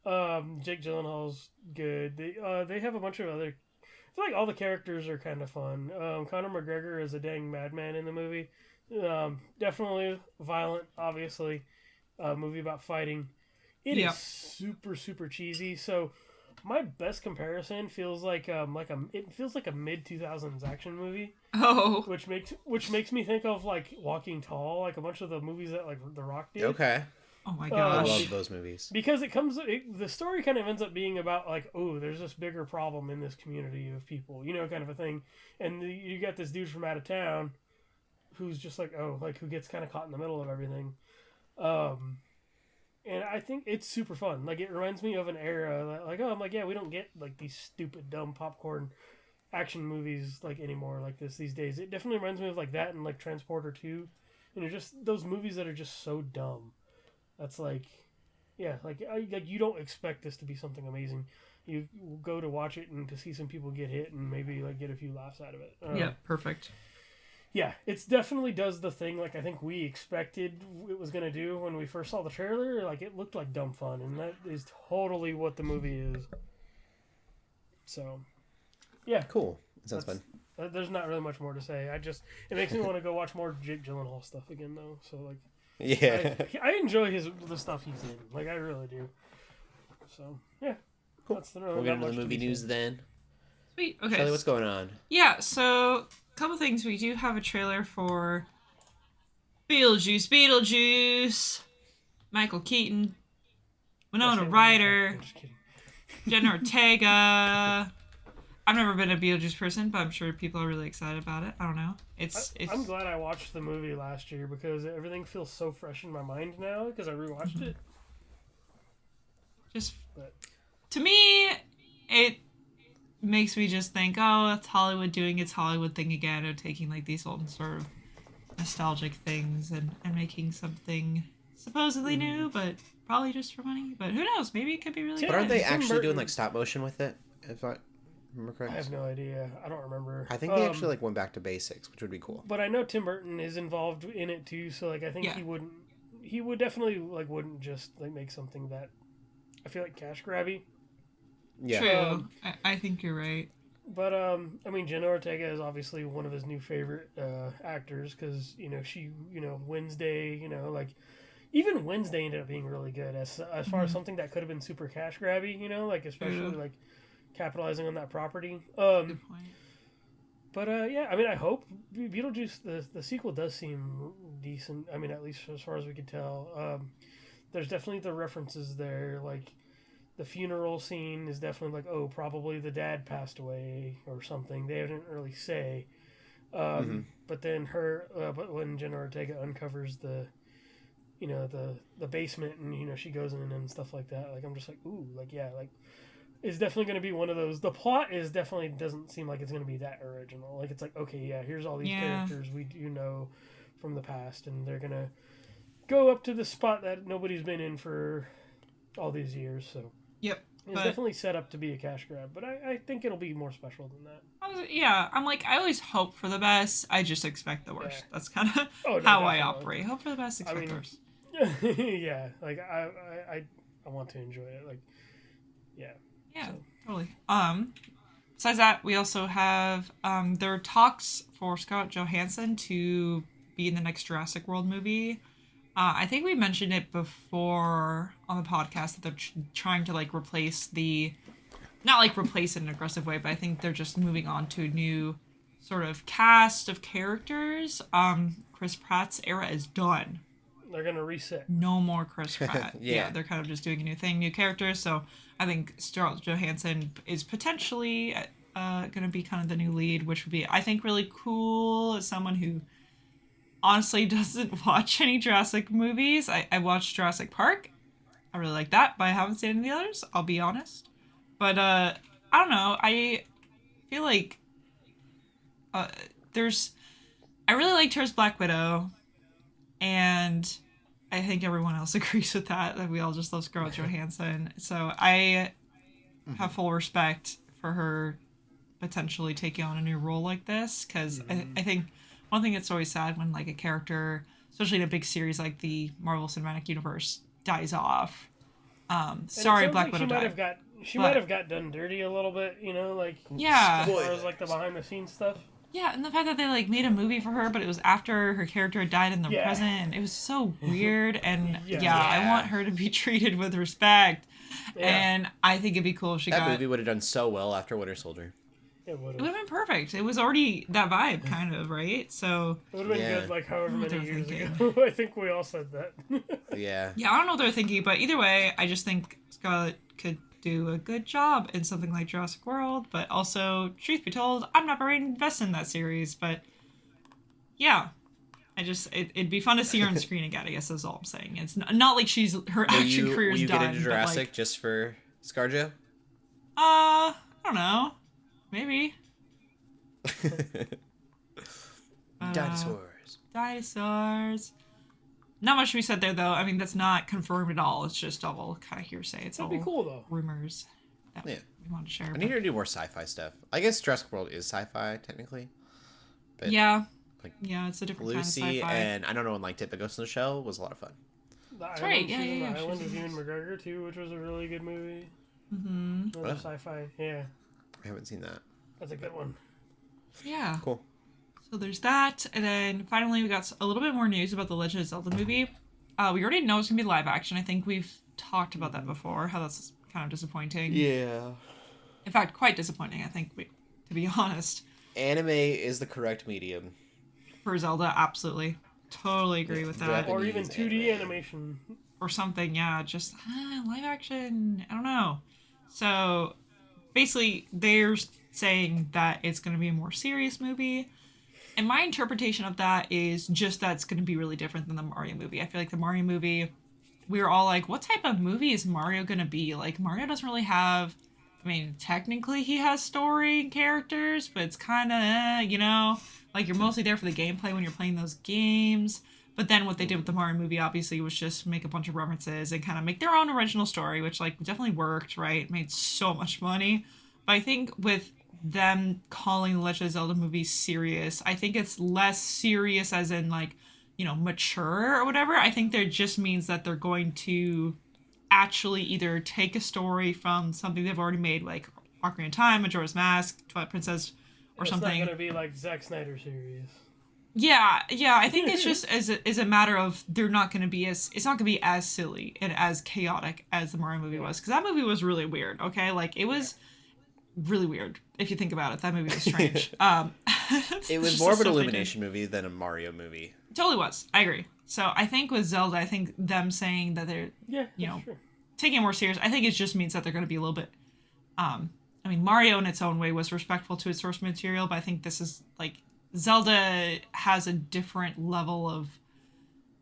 Jake Gyllenhaal's good. They have a bunch of other. I feel like all the characters are kind of fun. Conor McGregor is a dang madman in the movie. Definitely violent, obviously. Movie about fighting. It is super, super cheesy. So my best comparison feels like it feels like a mid 2000s action movie. Oh. Which makes me think of like Walking Tall, like a bunch of the movies that like The Rock did. Okay. Oh my I gosh. love those movies. Because the story kind of ends up being about like, oh, there's this bigger problem in this community of people, kind of a thing. And you got this dude from out of town who's just like, who gets kind of caught in the middle of everything. And I think it's super fun. Like, it reminds me of an era that, like, I'm like, yeah, we don't get like these stupid, dumb popcorn action movies like anymore like this these days. It definitely reminds me of like that and like Transporter 2. Just those movies that are just so dumb. That's like, yeah, like you don't expect this to be something amazing. You go to watch it and to see some people get hit and maybe like get a few laughs out of it. Yeah, perfect. Yeah, it definitely does the thing like I think we expected it was going to do when we first saw the trailer. Like, it looked like dumb fun, and that is totally what the movie is. So, yeah. Cool. That sounds fun. There's not really much more to say. It makes me want to go watch more Jake Gyllenhaal stuff again, though. So, like, yeah. I enjoy the stuff he's in. Like, I really do. So, yeah. Cool. That's We'll get into the movie news then. Sweet. Okay. Shelley, what's going on? Yeah, so a couple things. We do have a trailer for Beetlejuice, Michael Keaton, Winona Ryder, I'm just kidding. Jenna Ortega. I've never been a Beetlejuice person, but I'm sure people are really excited about it. I don't know. I'm glad I watched the movie last year because everything feels so fresh in my mind now because I rewatched it. To me, it makes me just think, oh, it's Hollywood doing its Hollywood thing again, of taking like these old sort of nostalgic things and making something supposedly new, but probably just for money. But who knows? Maybe it could be really good. But aren't they Tim actually Burton. doing like stop motion with it? If I remember I correct. have no idea. I don't remember. I think they actually like went back to basics, which would be cool. But I know Tim Burton is involved in it too, so like I think he would definitely like wouldn't just like make something that I feel like cash grabby. Yeah. True. I think you're right. But I mean, Jenna Ortega is obviously one of his new favorite actors because she Wednesday, like even Wednesday ended up being really good as far as something that could have been super cash grabby, like especially like capitalizing on that property. Good point. But yeah, I mean, I hope Beetlejuice the sequel does seem decent. I mean, at least as far as we could tell. There's definitely the references there, like. The funeral scene is definitely like, oh, probably the dad passed away or something. They didn't really say. But then but when Jenna Ortega uncovers the basement and, she goes in and stuff like that, like, I'm just like, ooh, like, yeah, like, it's definitely going to be one of those. The plot doesn't seem like it's going to be that original. Like, it's like, okay, yeah, here's all these characters we do know from the past, and they're going to go up to the spot that nobody's been in for all these years, so. Yep. It's definitely set up to be a cash grab, but I think it'll be more special than that. I'm like, I always hope for the best. I just expect the worst. Yeah. That's kind of how definitely. I operate. Hope for the best, expect the worst. Yeah, like I want to enjoy it. Like, yeah. Yeah, so. totally. Besides that, we also have there are talks for Scarlett Johansson to be in the next Jurassic World movie. I think we mentioned it before on the podcast that they're trying to like replace not like replace it in an aggressive way, but I think they're just moving on to a new sort of cast of characters. Chris Pratt's era is done. They're gonna reset. No more Chris Pratt. Yeah, they're kind of just doing a new thing, new characters. So I think Scarlett Johansson is potentially gonna be kind of the new lead, which would be, I think, really cool as someone who honestly doesn't watch any Jurassic movies. I watched Jurassic Park. I really like that, but I haven't seen any of the others, I'll be honest. But I don't know. I feel like I really liked her as Black Widow, and I think everyone else agrees with that we all just love Scarlett Johansson. So I have full respect for her potentially taking on a new role like this, because I think one thing that's always sad when like a character, especially in a big series like the Marvel Cinematic Universe, dies off. Sorry, Black Widow died. She might have got done dirty a little bit, you know, like yeah, as far as like the behind the scenes stuff. Yeah, and the fact that they like made a movie for her, but it was after her character had died in the present, and it was so weird. And I want her to be treated with respect. Yeah. And I think it'd be cool if that movie would have done so well after Winter Soldier. It would have been perfect. It was already that vibe, kind of, right? So it would have been good, like however many years ago. I think we all said that. Yeah. Yeah, I don't know what they're thinking, but either way, I just think Scarlett could do a good job in something like Jurassic World, but also, truth be told, I'm not very invested in that series, but yeah. It'd be fun to see her on screen again, I guess is all I'm saying. It's not like her action career's done. Will you get into Jurassic like, just for ScarJo? I don't know. Maybe. Dinosaurs. Not much to be said there, though. I mean, that's not confirmed at all. It's just all kind of hearsay. It's That'd be cool, though. Rumors that we want to share. I need her to do more sci-fi stuff. I guess Jurassic World is sci-fi, technically. But yeah. It's a different Lucy kind of sci-fi. And I don't know one liked it, but Ghost in the Shell was a lot of fun. That's right. The Island with Ewan McGregor, too, which was a really good movie. Mm-hmm. Another sci-fi, yeah. I haven't seen that. That's a good one. Yeah. Cool. So there's that, and then finally we got a little bit more news about the Legend of Zelda movie. We already know it's gonna be live action. I think we've talked about that before, how that's kind of disappointing. Yeah. In fact, quite disappointing, I think, to be honest. Anime is the correct medium. For Zelda, absolutely. Totally agree with that. Or even 2D animation. Or something, yeah. Just live action. I don't know. So, basically, they're saying that it's going to be a more serious movie. And my interpretation of that is just that it's going to be really different than the Mario movie. I feel like the Mario movie, we were all like, what type of movie is Mario going to be? Like, Mario doesn't really have... I mean, technically he has story and characters, but it's kind of, you know... Like, you're mostly there for the gameplay when you're playing those games. But then what they did with the Mario movie, obviously, was just make a bunch of references and kind of make their own original story, which, like, definitely worked, right? It made so much money. But I think with them calling the Legend of Zelda movie serious, I think it's less serious as in, like, you know, mature or whatever. I think that just means that they're going to actually either take a story from something they've already made, like Ocarina of Time, Majora's Mask, Twilight Princess, or something. It's not going to be like Zack Snyder series. Yeah. I think it's just is a matter of it's not going to be as silly and as chaotic as the Mario movie was, because that movie was really weird. Okay, like it was really weird if you think about it. That movie was strange. It was more of an Illumination movie than a Mario movie. It totally was. I agree. So I think with Zelda, I think them saying that they're taking it more serious, I think it just means that they're going to be a little bit. I mean, Mario in its own way was respectful to its source material, but I think this is like Zelda has a different level of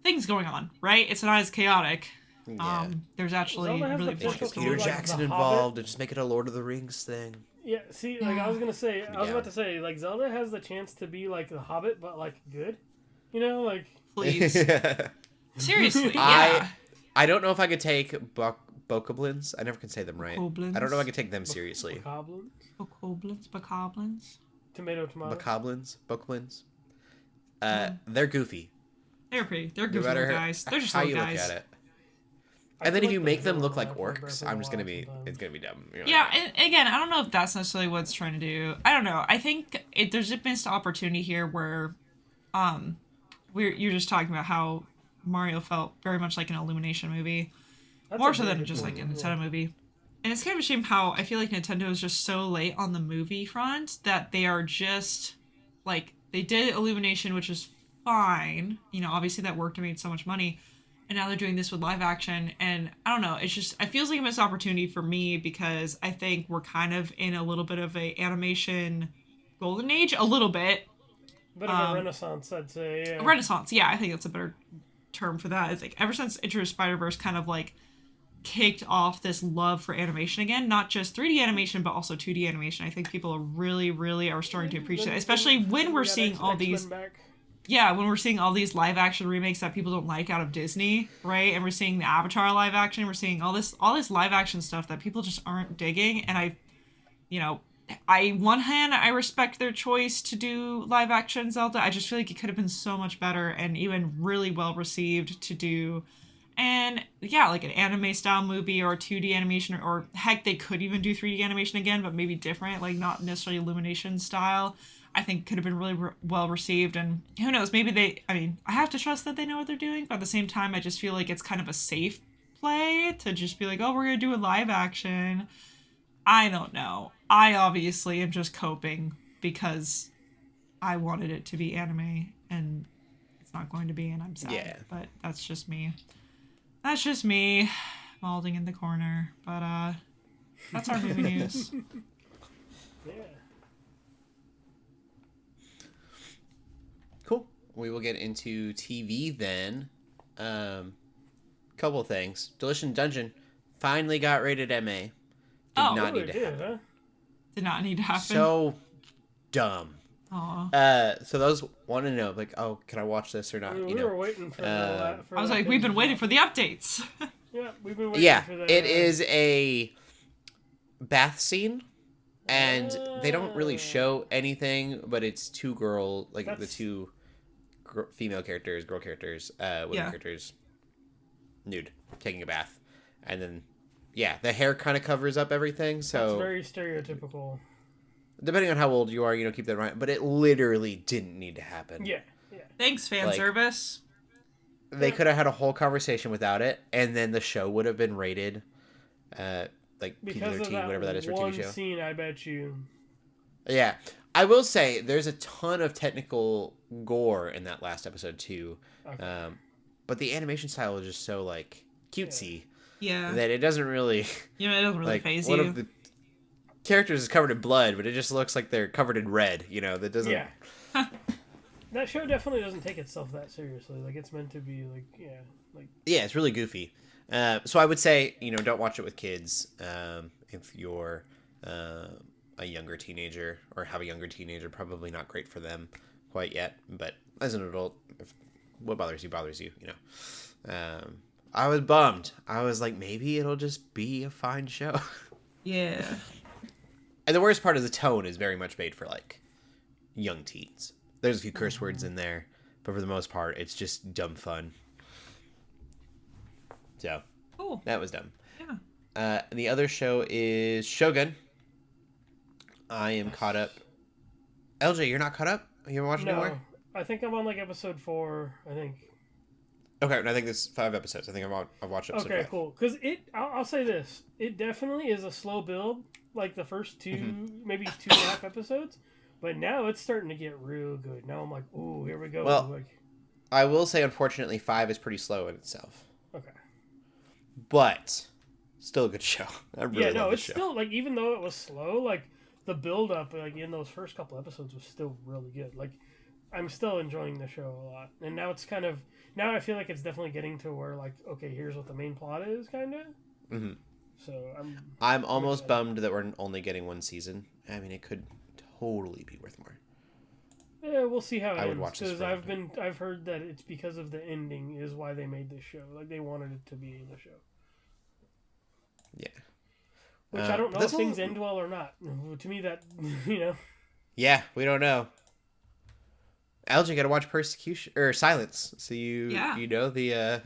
things going on, right? It's not as chaotic. Yeah. There's actually really Peter Jackson involved and just make it a Lord of the Rings thing. Yeah, see, like I was about to say, like Zelda has the chance to be like the Hobbit, but like good, you know, like please, seriously, yeah. I don't know if I could take Bokoblins. I never can say them right. Bokoblins. I don't know if I could take them seriously. Bokoblins. Tomato. Bokoblins. They're goofy. They're pretty. They're goofy little guys. They're just little guys. Look at it. And then if you make them look like orcs, it's gonna be dumb. You know? Yeah, and again, I don't know if that's necessarily what it's trying to do. I don't know. I think there's a missed opportunity here where, you're just talking about how Mario felt very much like an Illumination movie, more so than just like a Nintendo movie. And it's kind of a shame how I feel like Nintendo is just so late on the movie front that they are just like they did Illumination, which is fine. You know, obviously that worked and made so much money. And now they're doing this with live action. And I don't know, it feels like a missed opportunity for me because I think we're kind of in a little bit of a animation golden age, a little bit. A bit of a renaissance, I'd say, yeah. Renaissance, yeah, I think that's a better term for that. It's like ever since Into the Spider-Verse kind of like kicked off this love for animation again, not just 3D animation, but also 2D animation. I think people are really are starting to appreciate it, especially when we're seeing all these... Yeah, when we're seeing all these live action remakes that people don't like out of Disney, right? And we're seeing the Avatar live action, we're seeing all this live action stuff that people just aren't digging. And one hand, I respect their choice to do live action Zelda. I just feel like it could have been so much better and even really well received to do. And yeah, like an anime style movie or 2D animation, or heck, they could even do 3D animation again, but maybe different, like not necessarily Illumination style. I think could have been really well received. And who knows, maybe I have to trust that they know what they're doing, but at the same time, I just feel like it's kind of a safe play to just be like, oh, we're going to do a live action. I don't know. I obviously am just coping because I wanted it to be anime and it's not going to be, and I'm sad. Yeah. But that's just me. That's just me balding in the corner. But that's our movie news. Yeah. Cool. We will get into TV then. Couple of things. Delicious Dungeon finally got rated MA. Did not need to happen. Huh? Did not need to happen. So dumb. Aw. So those want to know, like, oh, can I watch this or not? We were waiting for that. I was like, we've been waiting for the updates. Yeah, we've been waiting for that. It is a bath scene, and they don't really show anything, but it's two the two female characters, girl characters, women characters, nude, taking a bath, and then the hair kind of covers up everything. So it's very stereotypical. Depending on how old you are, keep that in mind. But it literally didn't need to happen. Yeah. Thanks, fan service. They could have had a whole conversation without it, and then the show would have been rated, like PG-13, whatever that is for TV show. One scene, I bet you. Yeah, I will say there's a ton of technical gore in that last episode too, but the animation style is just so like cutesy, that it doesn't really. Yeah, it doesn't really phase you. One of the characters is covered in blood, but it just looks like they're covered in red. That doesn't. Yeah. That show definitely doesn't take itself that seriously. Like, it's meant to be, Yeah, it's really goofy. So I would say, don't watch it with kids. If you're a younger teenager or have a younger teenager, probably not great for them quite yet. But as an adult, what bothers you, I was bummed. I was like, maybe it'll just be a fine show. Yeah. And the worst part is the tone is very much made for, like, young teens. There's a few curse words in there, but for the most part, it's just dumb fun. So, cool. That was dumb. Yeah. And the other show is Shogun. I am caught up. LJ, you're not caught up? You haven't watched it anymore? I think I'm on, episode 4, I think. Okay, and I think there's 5 episodes. I think I've watched episode 5. Okay, cool. Because I'll say this. It definitely is a slow build, like the first 2, maybe 2.5 episodes. But now it's starting to get real good. Now I'm like, ooh, here we go. Well, I will say, unfortunately, 5 is pretty slow in itself. Okay. But still a good show. I really love it's the show. still, even though it was slow, the build-up, in those first couple episodes was still really good. I'm still enjoying the show a lot. And now it's kind of, now I feel like it's definitely getting to where, okay, here's what the main plot is, kind of. Mm-hmm. So I'm almost bummed that we're only getting 1 season. I mean, it could totally be worth more. Yeah, we'll see how it ends. Would watch this. Because I've heard that it's because of the ending is why they made this show. They wanted it to be the show. Yeah. Which I don't know if things end well or not. To me, that Yeah, we don't know. LJ, got to watch Persecution or Silence, so you know the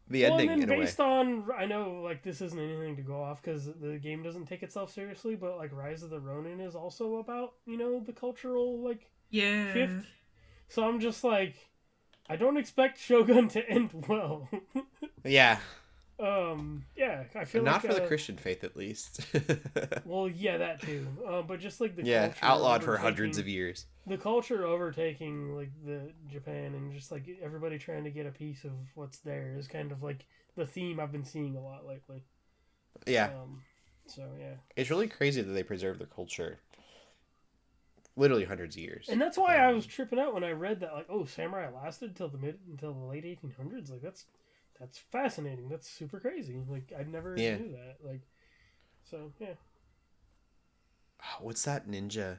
the ending and then in a way. Based on, I know this isn't anything to go off because the game doesn't take itself seriously, but Rise of the Ronin is also about the cultural shift. So I'm just I don't expect Shogun to end well. Yeah. I feel not for the Christian faith, at least. Well, yeah, that too. But just the culture outlawed for hundreds of years. The culture overtaking the Japan and just everybody trying to get a piece of what's there is kind of the theme I've been seeing a lot lately. Yeah. So yeah, it's really crazy that they preserve their culture. Literally hundreds of years. And that's why I was tripping out when I read that samurai lasted until the late 1800s. That's fascinating. That's super crazy. I never knew that. So yeah. What's that ninja?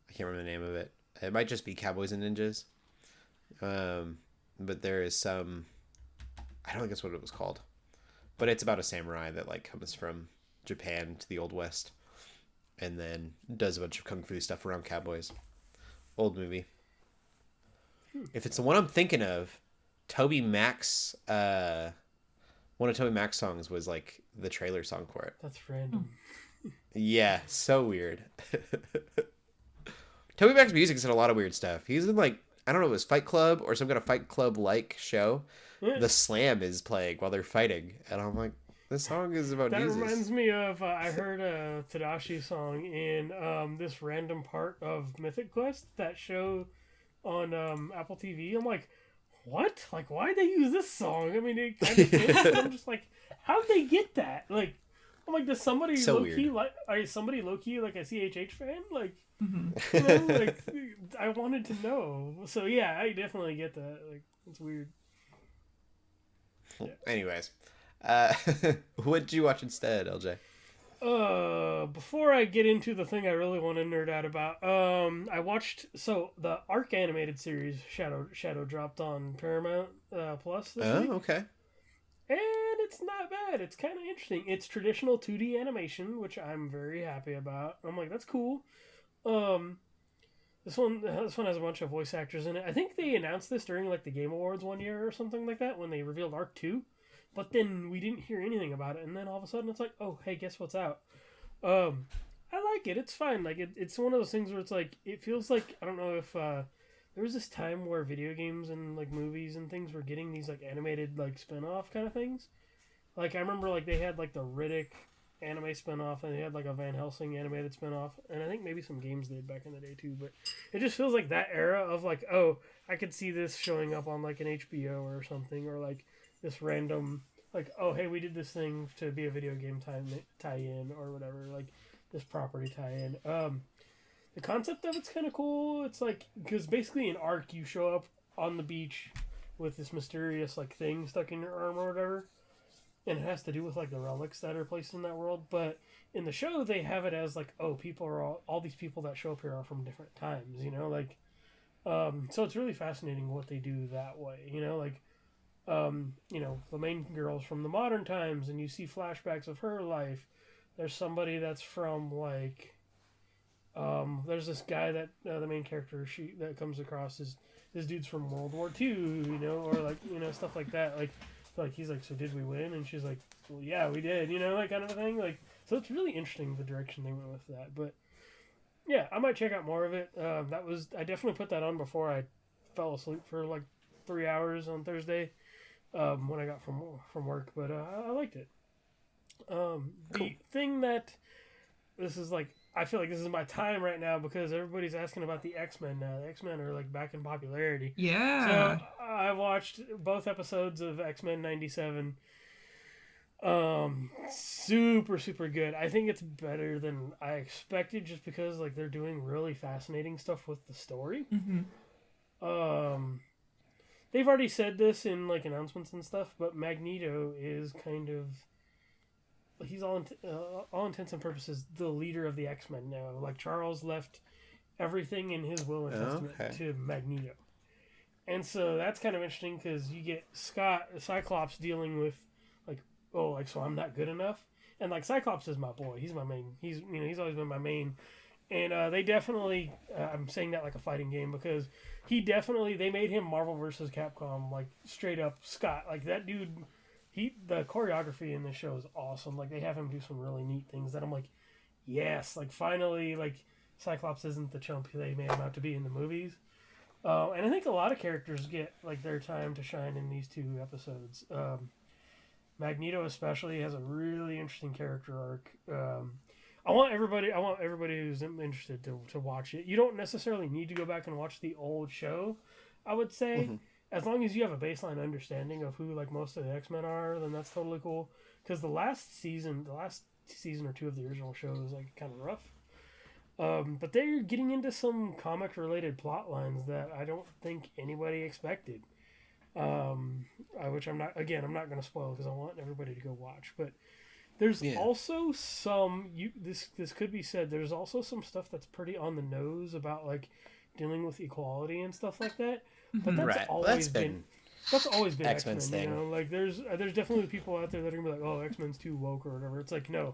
I can't remember the name of it. It might just be Cowboys and Ninjas. But there is some. I don't think that's what it was called. But it's about a samurai that comes from Japan to the Old West. and then does a bunch of kung fu stuff around cowboys. Old movie. If it's the one I'm thinking of, Toby Mac's one of Toby Mac's songs was like the trailer song for it. That's random. Yeah, so weird. Toby Mac's music's in a lot of weird stuff. He's in like, I don't know, it was Fight Club or some kind of Fight Club like show. Yeah. The slam is playing while they're fighting, and I'm like, this song is about Jesus. That reminds me of I heard a Tadashi song in this random part of Mythic Quest, that show on Apple TV. I'm like, what? Like, why'd they use this song? I mean, it kind of fits. And I'm just like, how'd they get that? Like, I'm like, does somebody so low key weird. like? Are somebody low key like a CHH fan? Like, Mm-hmm. you know, like I wanted to know. So yeah, I definitely get that. Like, it's weird. Anyways, what did you watch instead, LJ? Before I get into the thing I really want to nerd out about, I watched the Arc animated series Shadow dropped on Paramount Plus this week, Okay. and it's not bad. It's kind of interesting. It's traditional 2D animation, which I'm very happy about. I'm like, that's cool. This one has a bunch of voice actors in it. I think they announced this during like the Game Awards one year or something like that when they revealed Arc 2. But then we didn't hear anything about it, and then all of a sudden it's like, oh, hey, guess what's out? I like it. It's fine. Like it's one of those things where it's like it feels like, I don't know if there was this time where video games and like movies and things were getting these like animated like spin-off kind of things. Like I remember like they had like the Riddick anime spin-off, and they had like a Van Helsing animated spin-off, and I think maybe some games did back in the day too. But it just feels like that era of like, oh, I could see this showing up on like an HBO or something, or like this random like, oh, hey, we did this thing to be a video game tie-in or whatever, like this property tie-in. The concept of it's kind of cool. It's like, because basically in Arc you show up on the beach with this mysterious like thing stuck in your arm or whatever, and it has to do with like the relics that are placed in that world. But in the show they have it as like, oh, people are all these people that show up here are from different times, you know, like so it's really fascinating what they do that way, you know, like you know, the main girl's from the modern times, and you see flashbacks of her life. There's somebody that's from like, there's this guy that the main character that comes across is this dude's from World War II, you know, or like, you know, stuff like that. Like he's like, so did we win? And she's like, well, yeah, we did, you know, that kind of a thing. Like, so it's really interesting the direction they went with that. But yeah, I might check out more of it. I definitely put that on before I fell asleep for like 3 hours on Thursday. When I got from work, but I liked it. The thing that this is like, I feel like this is my time right now because everybody's asking about the X-Men now. The X-Men are like back in popularity. Yeah. So I watched both episodes of X-Men 97. Super, super good. I think it's better than I expected just because like they're doing really fascinating stuff with the story. Mm-hmm. They've already said this in like announcements and stuff, but Magneto is kind of, he's all intents and purposes the leader of the X-Men now. Like Charles left everything in his will and testament to Magneto, and so that's kind of interesting because you get Cyclops dealing with like, oh, like, so I'm not good enough, and like Cyclops is my boy. He's my main. He's always been my main. And they definitely, I'm saying that like a fighting game because they made him Marvel vs. Capcom, like straight up Scott. Like that dude, the choreography in this show is awesome. Like they have him do some really neat things that I'm like, yes, like finally, like Cyclops isn't the chump they made him out to be in the movies. And I think a lot of characters get like their time to shine in these 2 episodes. Magneto especially has a really interesting character arc. I want everybody who's interested to watch it. You don't necessarily need to go back and watch the old show, I would say. Mm-hmm. As long as you have a baseline understanding of who like most of the X-Men are, then that's totally cool. Because the last season or 2 of the original show is like kind of rough. But they're getting into some comic-related plot lines that I don't think anybody expected. Which I'm not going to spoil because I want everybody to go watch. But there's also some this could be said. There's also some stuff that's pretty on the nose about like dealing with equality and stuff like that. But that's always been X-Men's thing. You know, like there's definitely people out there that are gonna be like, oh, X-Men's too woke or whatever. It's like, no,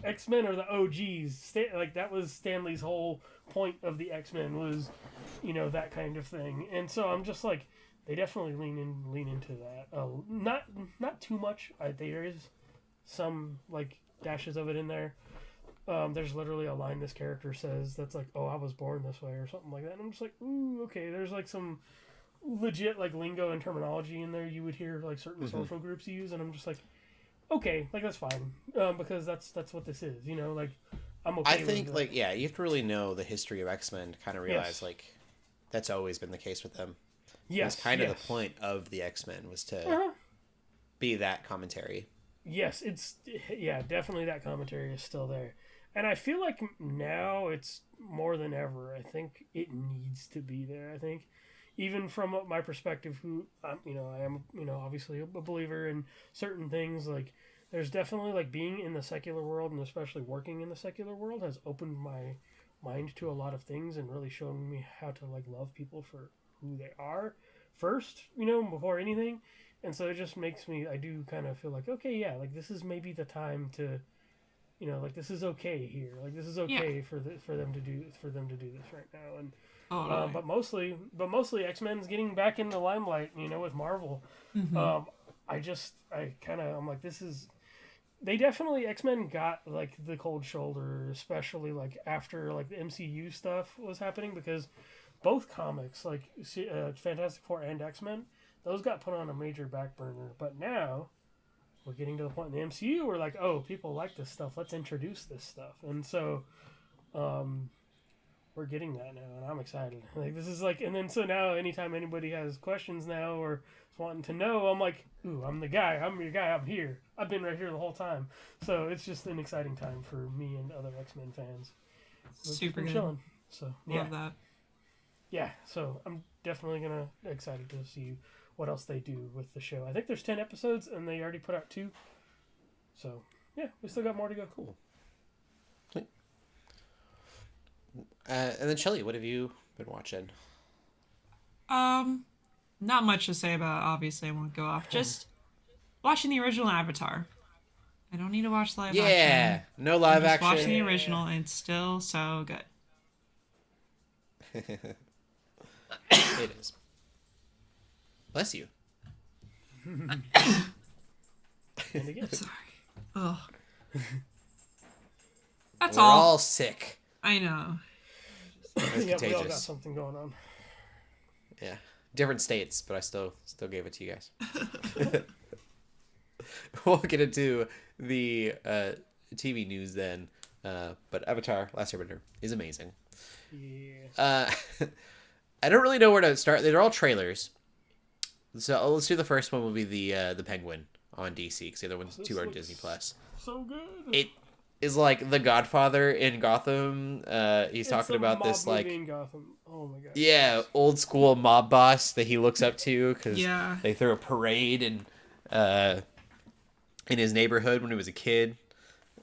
X-Men are the OGs. Like that was Stanley's whole point of the X-Men was, that kind of thing. And so I'm just like, they definitely lean into that. Not too much. There is some like dashes of it in there. There's literally a line this character says that's like, "Oh, I was born this way" or something like that. And I'm just like, ooh, okay. There's like some legit like lingo and terminology in there you would hear like certain social groups use, and I'm just like, okay, like that's fine, because that's what this is, like I'm okay. I think like you have to really know the history of X-Men to kind of realize like that's always been the case with them. Yes, it's kind of the point of the X-Men was to be that commentary. Yes, definitely that commentary is still there, and I feel like now it's more than ever. I think it needs to be there. I think. Even from my perspective, I am, obviously a believer in certain things. Like, there's definitely like being in the secular world, and especially working in the secular world, has opened my mind to a lot of things and really shown me how to like love people for who they are first, before anything. And so it just makes me. I do kind of feel like, okay, yeah, like this is maybe the time to, like this is okay here. Like this is okay for them to do this right now. And. But mostly X-Men's getting back in the limelight, with Marvel. Mm-hmm. I'm like, this is. They definitely X-Men got like the cold shoulder, especially like after like the MCU stuff was happening, because both comics, like Fantastic Four and X-Men, those got put on a major back burner. But now we're getting to the point in the MCU where like, oh, people like this stuff. Let's introduce this stuff, and so. We're getting that now, and I'm excited. Like this is like, and then so now, anytime anybody has questions now or is wanting to know, I'm like, ooh, I'm the guy. I'm your guy. I'm here. I've been right here the whole time. So it's just an exciting time for me and other X-Men fans. Super good. Chilling. So love that. Yeah. So I'm definitely excited to see what else they do with the show. I think there's 10 episodes, and they already put out 2. So yeah, we still got more to go. Cool. And then Shelley, what have you been watching? Not much to say about it. Obviously, I won't go off. Just watching the original Avatar. I don't need to watch live action. Yeah, no live action. Watching the original, and it's still so good. It is. Bless you. And again. Sorry. Oh. That's We're all sick. I know. It's Yeah, we all got contagious. something going on. Yeah, different states, but I still gave it to you guys. We'll get into the TV news then. But Avatar: Last Airbender is amazing. Yeah. I don't really know where to start. They're all trailers. So let's do the first one. Will be the Penguin on DC, because the other ones two are Disney Plus. So good. It is like The Godfather in Gotham. He's talking about this like in Gotham. Oh my god. yeah, old school mob boss that he looks up to because Yeah. they threw a parade in his neighborhood when he was a kid,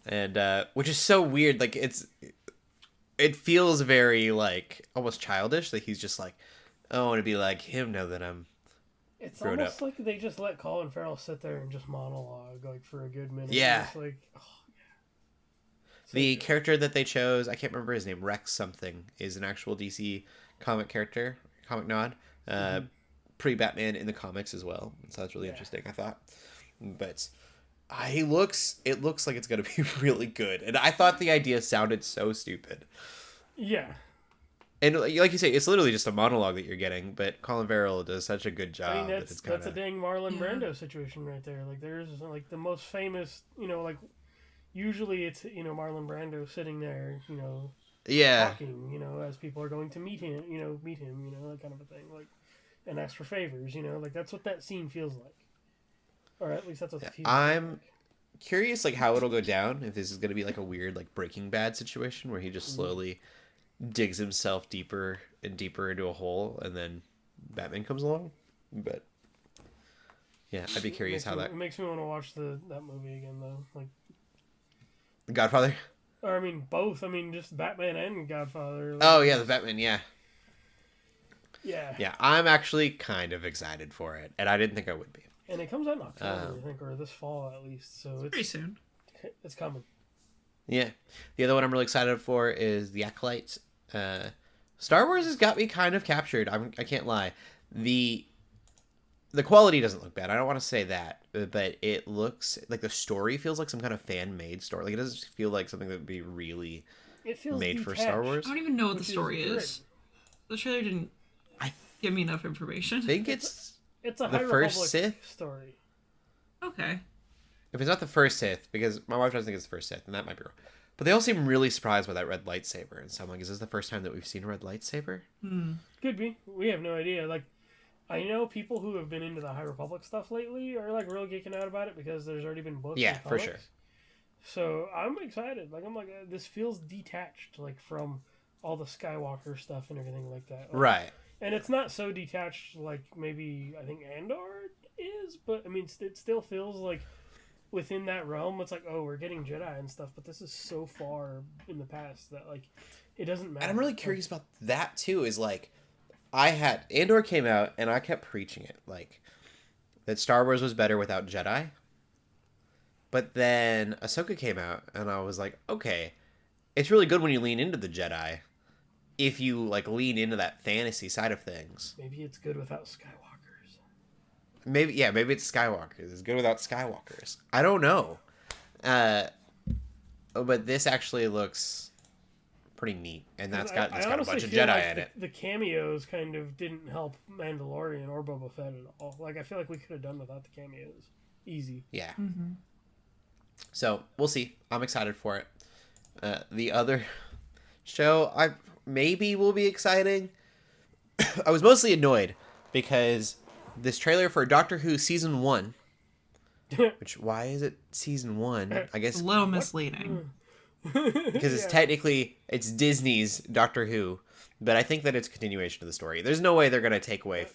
and which is so weird. Like it feels very like almost childish that he's just like, I want to be like him now that I'm. It's grown almost up. like they just let Colin Farrell sit there and just monologue like for a good minute. Yeah. It's like, oh, so The good. character that they chose, I can't remember his name, Rex something, is an actual DC comic character, comic nod. Pre-Batman in the comics as well. So that's really interesting, I thought. But it looks like it's going to be really good. And I thought the idea sounded so stupid. Yeah. And like you say, it's literally just a monologue that you're getting, but Colin Farrell does such a good job. I mean, that it's kinda... that's a dang Marlon Brando situation right there. Like, there's like the most famous, like usually it's Marlon Brando sitting there, yeah, talking, as people are going to meet him, that kind of a thing, like, and ask for favors, like that's what that scene feels like, or at least that's what the feels I'm like. curious, like how it'll go down. If this is going to be like a weird, like Breaking Bad situation where he just slowly digs himself deeper and deeper into a hole, and then Batman comes along. But yeah, I'd be curious how that. It makes me want to watch that movie again, though. Like, The Godfather. or I mean, both. I mean, just Batman and Godfather. Like, Oh yeah, the Batman. Yeah. yeah. Yeah, I'm actually kind of excited for it, and I didn't think I would be. And it comes out in October, I think, or this fall at least. So it's Pretty soon. It's coming. Yeah. The other one I'm really excited for is The Acolyte. Star Wars has got me kind of captured. I can't lie. The quality doesn't look bad. I don't want to say that, but it looks like the story feels like some kind of fan-made story. Like, it doesn't feel like something that would be really It feels made detached. for Star Wars. I don't even know what the Which is story great. is. The trailer didn't I give me enough information. think it's It's a the High first Republic Sith. story. Okay. If it's not the first Sith, because my wife doesn't think it's the first Sith, and that might be wrong. But they all seem really surprised by that red lightsaber, and so I'm like, is this the first time that we've seen a red lightsaber? Could be. We have no idea. Like, I know people who have been into the High Republic stuff lately are like real geeking out about it because there's already been books. Yeah, and for comics. sure. So I'm excited. Like, I'm like, this feels detached, like from all the Skywalker stuff and everything like that. Like, Right. And it's not so detached like maybe I think Andor is, but I mean it still feels like within that realm. It's like, oh, we're getting Jedi and stuff, but this is so far in the past that like it doesn't matter. And I'm really curious about that too. Is like, Andor came out, and I kept preaching it, like that Star Wars was better without Jedi. But then Ahsoka came out, and I was like, okay, it's really good when you lean into the Jedi. If you like lean into that fantasy side of things, Maybe it's good without Skywalkers. maybe it's Skywalkers. It's good without Skywalkers. I don't know, but this actually looks pretty neat, and it's got a honestly bunch of feel Jedi like in it. The cameos kind of didn't help Mandalorian or Boba Fett at all. Like I feel like we could have done without the cameos. Easy. Yeah. So we'll see. I'm excited for it. The other show I maybe will be exciting. I was mostly annoyed because this trailer for Doctor Who season 1, which why is it season 1? I guess A little misleading. because it's Disney's Doctor Who, but I think that it's a continuation of the story. There's no way they're gonna take away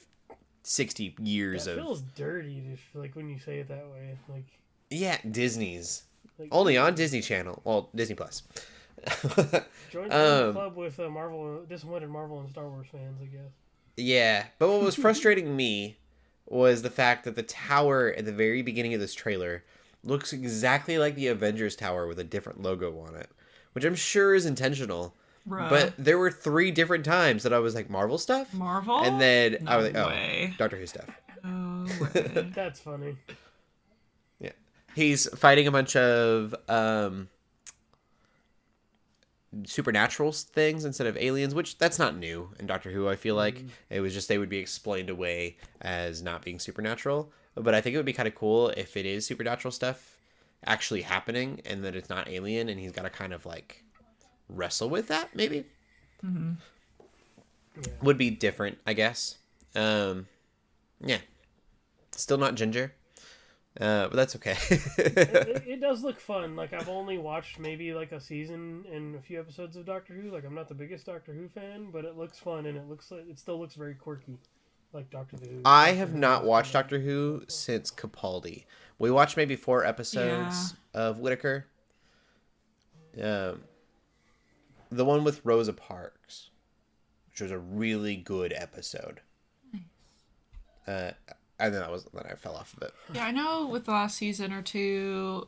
60 years That of feels dirty, like when you say it that way. Like Disney's Like- only on Disney Channel, well, Disney Plus. join the club with disappointed Marvel and Star Wars fans, I guess. Yeah, but what was frustrating me was the fact that the tower at the very beginning of this trailer looks exactly like the Avengers Tower with a different logo on it, which I'm sure is intentional. Bruh. But there were 3 different times that I was like, Marvel stuff? Marvel? And then I was like, No oh, way. Doctor Who stuff. No way. That's funny. Yeah. He's fighting a bunch of supernatural things instead of aliens, which that's not new in Doctor Who. I feel like it was just they would be explained away as not being supernatural, but I think it would be kind of cool if it is supernatural stuff actually happening and that it's not alien, and he's got to kind of like wrestle with that. Maybe would be different, I guess. Yeah, still not Ginger. But that's okay. It does look fun. Like I've only watched maybe like a season and a few episodes of Doctor Who. Like I'm not the biggest Doctor Who fan, but it looks fun and it still looks very quirky, like Doctor Who. I have not watched Doctor Who since Capaldi. We watched maybe 4 episodes of Whittaker. The one with Rosa Parks, which was a really good episode. And then I fell off of it. Yeah, I know with the last season or 2,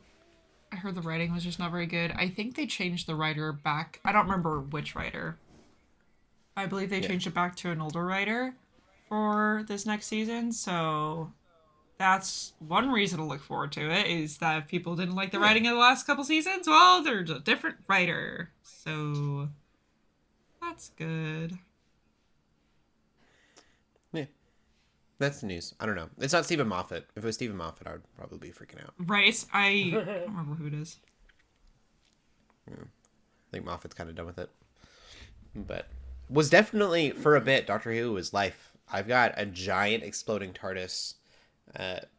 I heard the writing was just not very good. I think they changed the writer back. I don't remember which writer. I believe they changed it back to an older writer for this next season. So that's one reason to look forward to it, is that if people didn't like the writing in the last couple seasons, well, there's a different writer. So that's good. Yeah. That's the news. I don't know. It's not Stephen Moffat. If it was Stephen Moffat, I would probably be freaking out. Right? I don't remember who it is. I think Moffat's kind of done with it. But was definitely, for a bit, Doctor Who was life. I've got a giant exploding TARDIS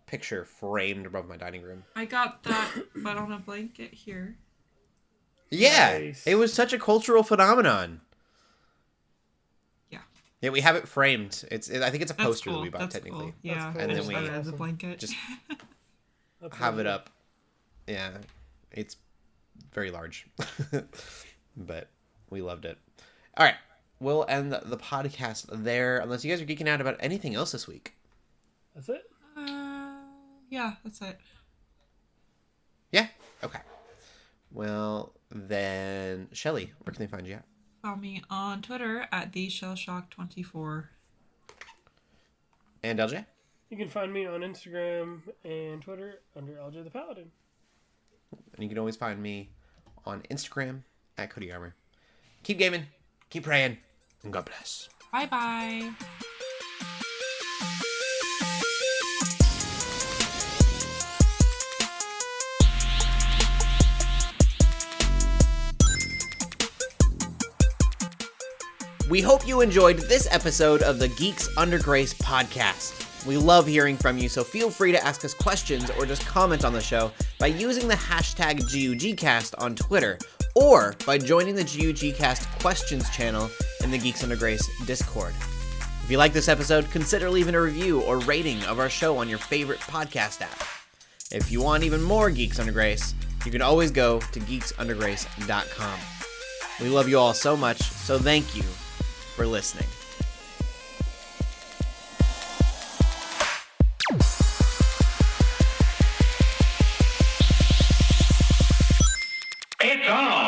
picture framed above my dining room. I got that, but on a blanket here. Yeah! Nice. It was such a cultural phenomenon. Yeah. Yeah, we have it framed. I think it's a That's poster cool. that we bought, That's technically. cool. Yeah, cool. And I then just we have it as a Awesome. blanket. Just That's have it really up. Yeah, it's very large. But we loved it. All right, we'll end the podcast there, unless you guys are geeking out about anything else this week. That's it. Yeah, that's it. Yeah? Okay. Well, then Shelley, where can they find you at? Follow me on Twitter at theshellshock24. And LJ? You can find me on Instagram and Twitter under LJ the Paladin. And you can always find me on Instagram at Cody Armour. Keep gaming, keep praying, and God bless. Bye-bye. We hope you enjoyed this episode of the Geeks Under Grace podcast. We love hearing from you, so feel free to ask us questions or just comment on the show by using the hashtag GUGcast on Twitter, or by joining the GUGcast questions channel in the Geeks Under Grace Discord. If you like this episode, consider leaving a review or rating of our show on your favorite podcast app. If you want even more Geeks Under Grace, you can always go to geeksundergrace.com. We love you all so much, so thank you for listening. It's on!